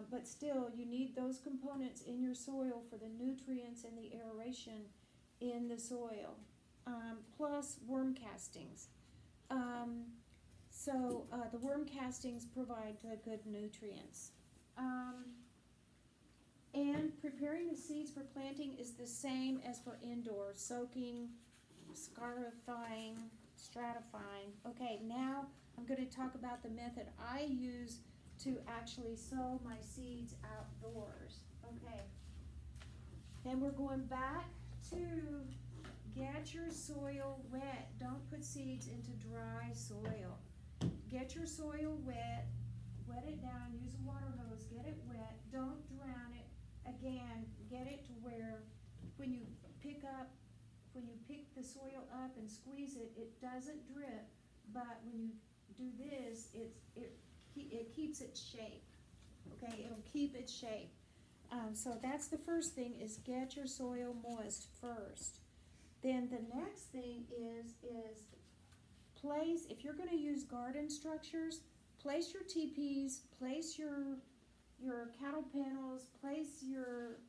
but still, you need those components in your soil for the nutrients and the aeration in the soil, plus worm castings. The worm castings provide the good nutrients. And preparing the seeds for planting is the same as for indoor, soaking, scarifying, stratifying. Okay, now I'm going to talk about the method I use to actually sow my seeds outdoors. Okay, then we're going back to get your soil wet. Don't put seeds into dry soil. Get your soil wet, wet it down, use a water hose, get it wet, don't drown it. Again, get it to where when you pick the soil up and squeeze it, it doesn't drip, but when you do this, it keeps its shape. Okay, it'll keep its shape. So that's the first thing, is get your soil moist first. Then the next thing is place, if you're gonna use garden structures, place your teepees, place your cattle panels, place your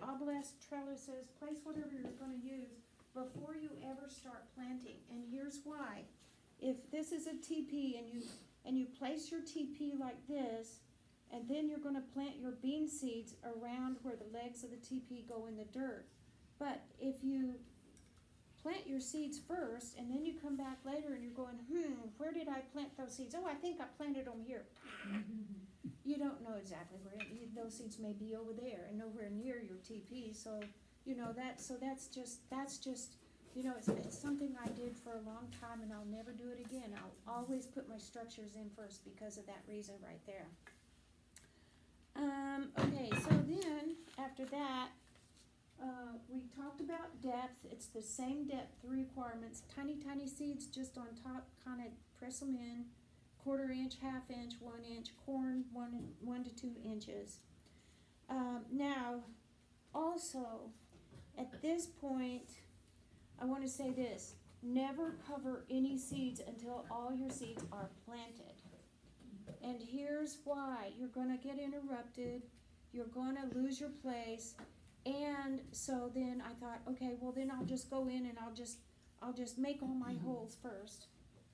obelisk trellises, place whatever you're gonna use before you ever start planting. And here's why. If this is a teepee and you place your teepee like this, and then you're gonna plant your bean seeds around where the legs of the teepee go in the dirt. But if you plant your seeds first, and then you come back later and you're going, where did I plant those seeds? Oh, I think I planted them here. You don't know exactly where. Those seeds may be over there and nowhere near your TP. So, that's just, it's something I did for a long time, and I'll never do it again. I'll always put my structures in first because of that reason right there. Okay, so then after that, we talked about depth. It's the same depth, the requirements. Tiny seeds just on top, kind of press them in. 1/4 inch, 1/2 inch, 1 inch. Corn, 1 to 2 inches. Now, also, at this point, I want to say this. Never cover any seeds until all your seeds are planted. And here's why. You're going to get interrupted. You're going to lose your place. And so then I thought, okay, well then I'll just go in and I'll just make all my holes first.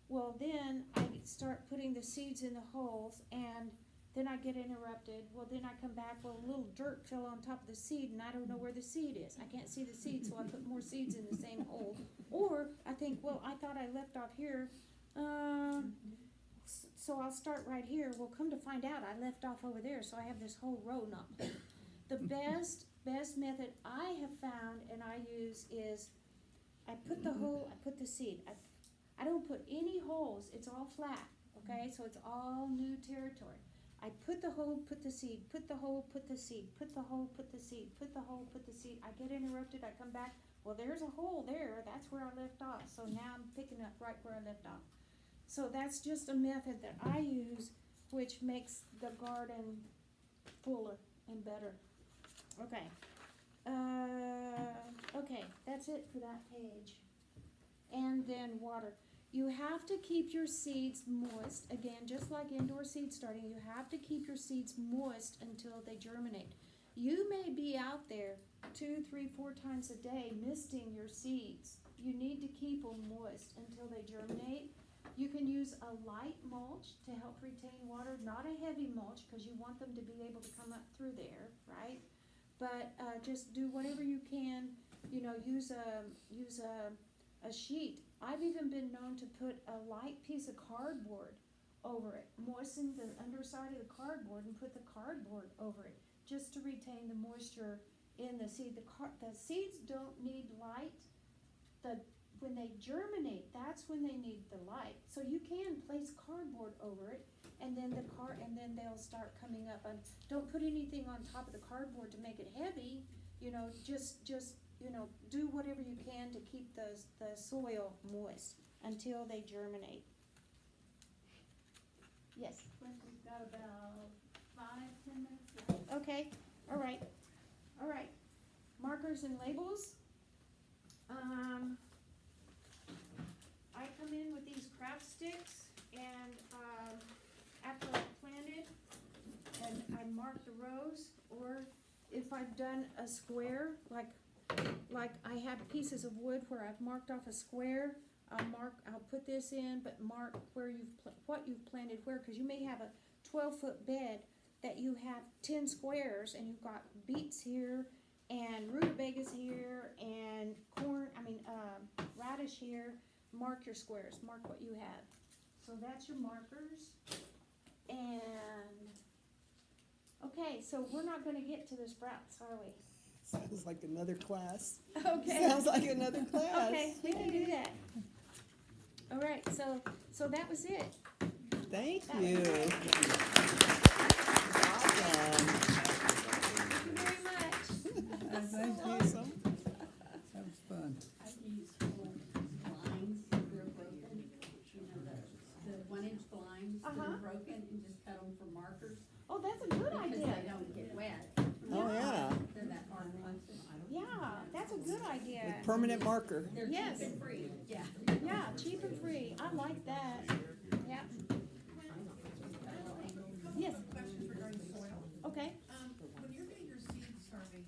Well, then I start putting the seeds in the holes, and then I get interrupted. Well, then I come back, well, a little dirt fell on top of the seed, and I don't know where the seed is. I can't see the seed, so I put more seeds in the same hole. Or I think, well, I thought I left off here, so I'll start right here. Well, come to find out, I left off over there, so I have this whole row not planted. The best method I have found and I use is I put the hole, I put the seed. I don't put any holes, it's all flat, okay? So it's all new territory. I put the hole, put the seed, put the hole, put the seed, put the hole, put the seed, put the hole, put the seed. I get interrupted, I come back, well, there's a hole there, that's where I left off. So now I'm picking up right where I left off. So that's just a method that I use, which makes the garden fuller and better. Okay. Okay, that's it for that page. And then water. You have to keep your seeds moist. Again, just like indoor seed starting, you have to keep your seeds moist until they germinate. You may be out there 2, 3, 4 times a day misting your seeds. You need to keep them moist until they germinate. You can use a light mulch to help retain water, not a heavy mulch, because you want them to be able to come up through there, right? But just do whatever you can. Use a sheet. I've even been known to put a light piece of cardboard over it. Moisten the underside of the cardboard and put the cardboard over it, just to retain the moisture in the seed. The seeds don't need light. When they germinate, that's when they need the light. So you can place cardboard over it, and then they'll start coming up. And don't put anything on top of the cardboard to make it heavy. Just do whatever you can to keep the soil moist until they germinate. Yes. We've got about 5-10 minutes left. Okay. All right. Markers and labels. I come in with these craft sticks, and after I've planted, and I mark the rows, or if I've done a square, like I have pieces of wood where I've marked off a square, I'll put this in, but mark where what you've planted where, because you may have a 12-foot bed that you have 10 squares, and you've got beets here, and rutabagas here, and radish here. Mark your squares, mark what you have. So that's your markers. And, okay, so we're not gonna get to the sprouts, are we? Sounds like another class. Okay. Sounds like another class. Okay, we can do that. All right, so that was it. Thank That you. was it. Awesome. Thank you very much. Thank you so much. That was fun. I've used old blinds that are broken, the 1-inch blinds that Uh-huh. are broken, and just cut them for markers, Oh, that's a good because idea. they don't get wet. Oh, yeah. They're that hard plastic. Yeah, that's a good idea. With permanent marker. They're Yes. cheap and free, yeah. Yeah, cheap and free. I like that. Yeah. Yes, Questions regarding soil. okay. When you're getting your seeds started,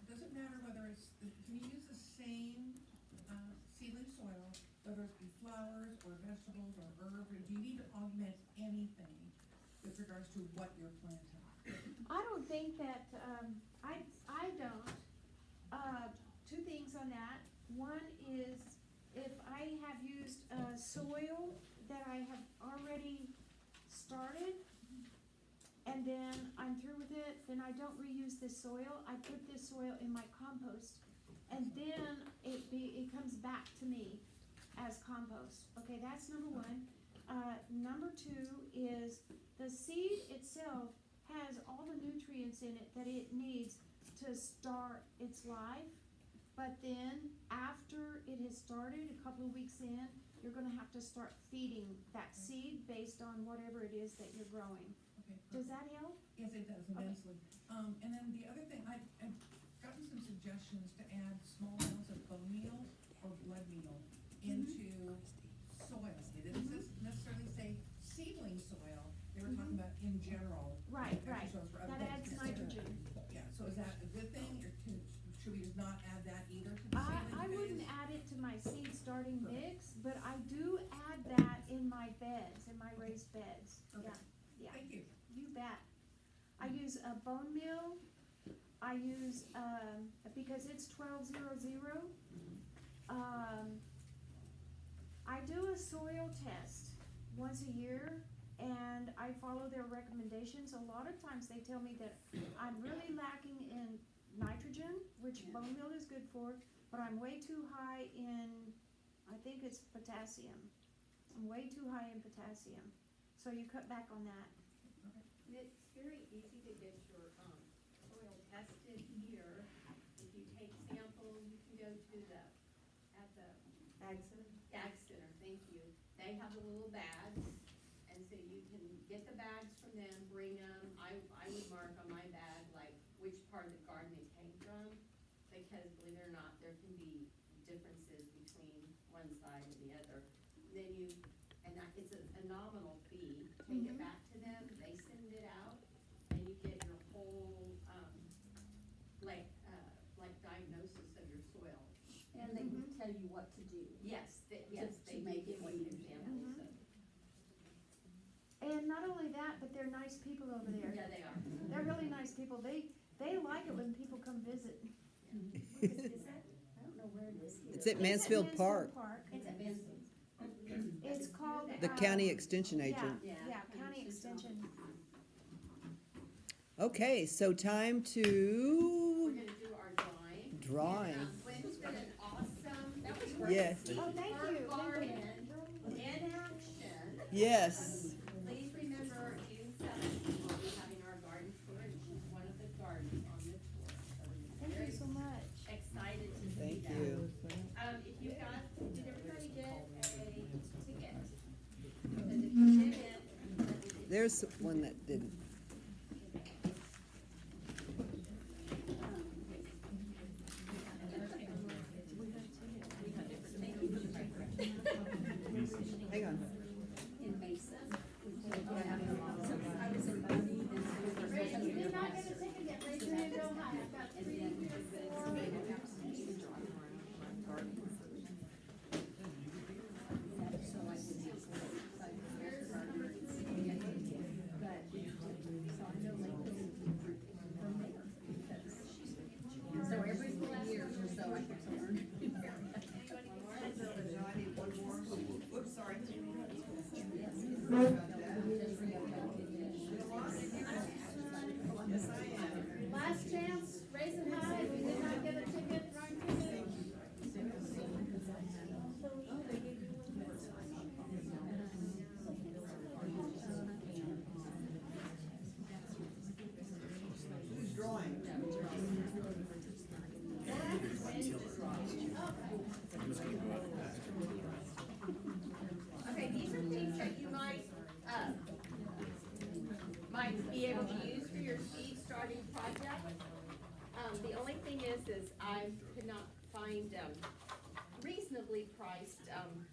does it matter whether can you use the same, seedling soil, whether it be flowers or vegetables or herbs, or do you need to augment anything with regards to what you're planting? I don't think that, I don't. Two things on that. One is if I have used, soil that I have already started, and then I'm through with it, then I don't reuse this soil. I put this soil in my compost, and then it comes back to me as compost. Okay, that's number one. Number two is the seed itself has all the nutrients in it that it needs to start its life. But then after it has started, a couple of weeks in, you're gonna have to start feeding that seed based on whatever it is that you're growing. Okay. Does that help? Yes, it does immensely. And then the other thing, I've gotten some suggestions to add small amounts of bone meal or blood meal into soil. It doesn't necessarily say seedling soil, they were talking about in general. Right, extra right. soils for other That things. adds nitrogen. Yeah, so is that a good thing, or should we just not add that either to the seedling I phase? wouldn't add it to my seed starting mix, but I do add that in my beds, in my raised beds. Okay. Yeah, yeah. Thank you. You bet. I use a bone meal. I use, because it's 1200. I do a soil test once a year, and I follow their recommendations. A lot of times they tell me that I'm really lacking in nitrogen, which Yeah. bone meal is good for, but I'm way too high in, I think it's potassium. I'm way too high in potassium. So you cut back on that. It's very easy to get your, soil tested here. If you take samples, you can go to at the Ag Center, thank you. They have the little bags, and so you can get the bags from them, bring them. I would mark on my bag, like, which part of the garden they came from, because believe it or not, there can be differences between one side and the other. Then it's a nominal fee, take it back to them, they send it out, and you get your whole, like diagnosis of your soil. And they will tell you what to do. Yes, they to make give it what you you examples of. And not only that, but they're nice people over there. Yeah, they are. They're really nice people. They like it when people come visit. Is that, I don't know where it is here. It's at Mansfield Park. It's at Mansfield. It's called. The county extension agent. Yeah, Yeah. yeah, Okay, so time We're to gonna do our drawing. drawing. Gwen's been an awesome. That was great. Yes, Oh, thank Her you. garden in action. yes. Please remember, June seventh, we'll be having our garden tour, and she's one of the gardens on the tour. So we're Thank very you so much. excited to see Thank that. you. If you got, did everybody get a ticket? Because if you didn't, There's one that didn't. Hang on. In Mason. I was in Bundy, then Raise, you did not get a ticket yet, raise your hand real high, I've got and 3, then. 4. So I did this, like, there's gardeners, but, so I know Lakehills is different from there, because, so every 4 years or so, I get to learn. Oops, sorry. Last chance, raise it high, if you did not get a ticket, wrong ticket. Who's drawing? okay, these are things that you might be able to use for your seed starting project. The only thing is I could not find, reasonably priced,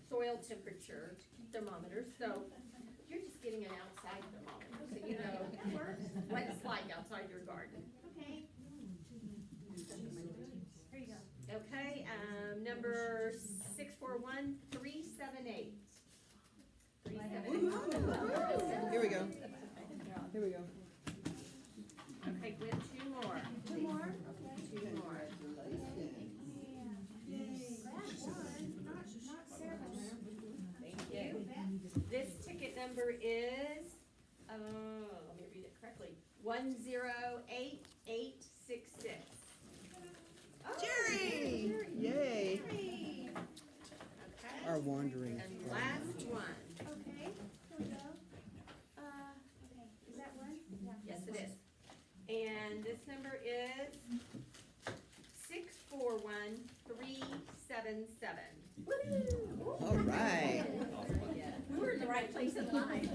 soil temperature thermometers, so you're just getting an outside thermometer, so you know what it's like outside your garden. Okay. Here you go. Okay, number 641378. 378. Here we go. Here we go. Okay, Gwen, 2 more. 2 more? Okay. 2 more. Grab one, not several. Thank you. This ticket number is, let me read it correctly, 108866. Jerry! Yay! Okay. Our wandering. And last one. Okay, here we go. Okay, is that one? Yeah. Yes, it is. And this number is 641377. All right. Yes. We were in the right place in line.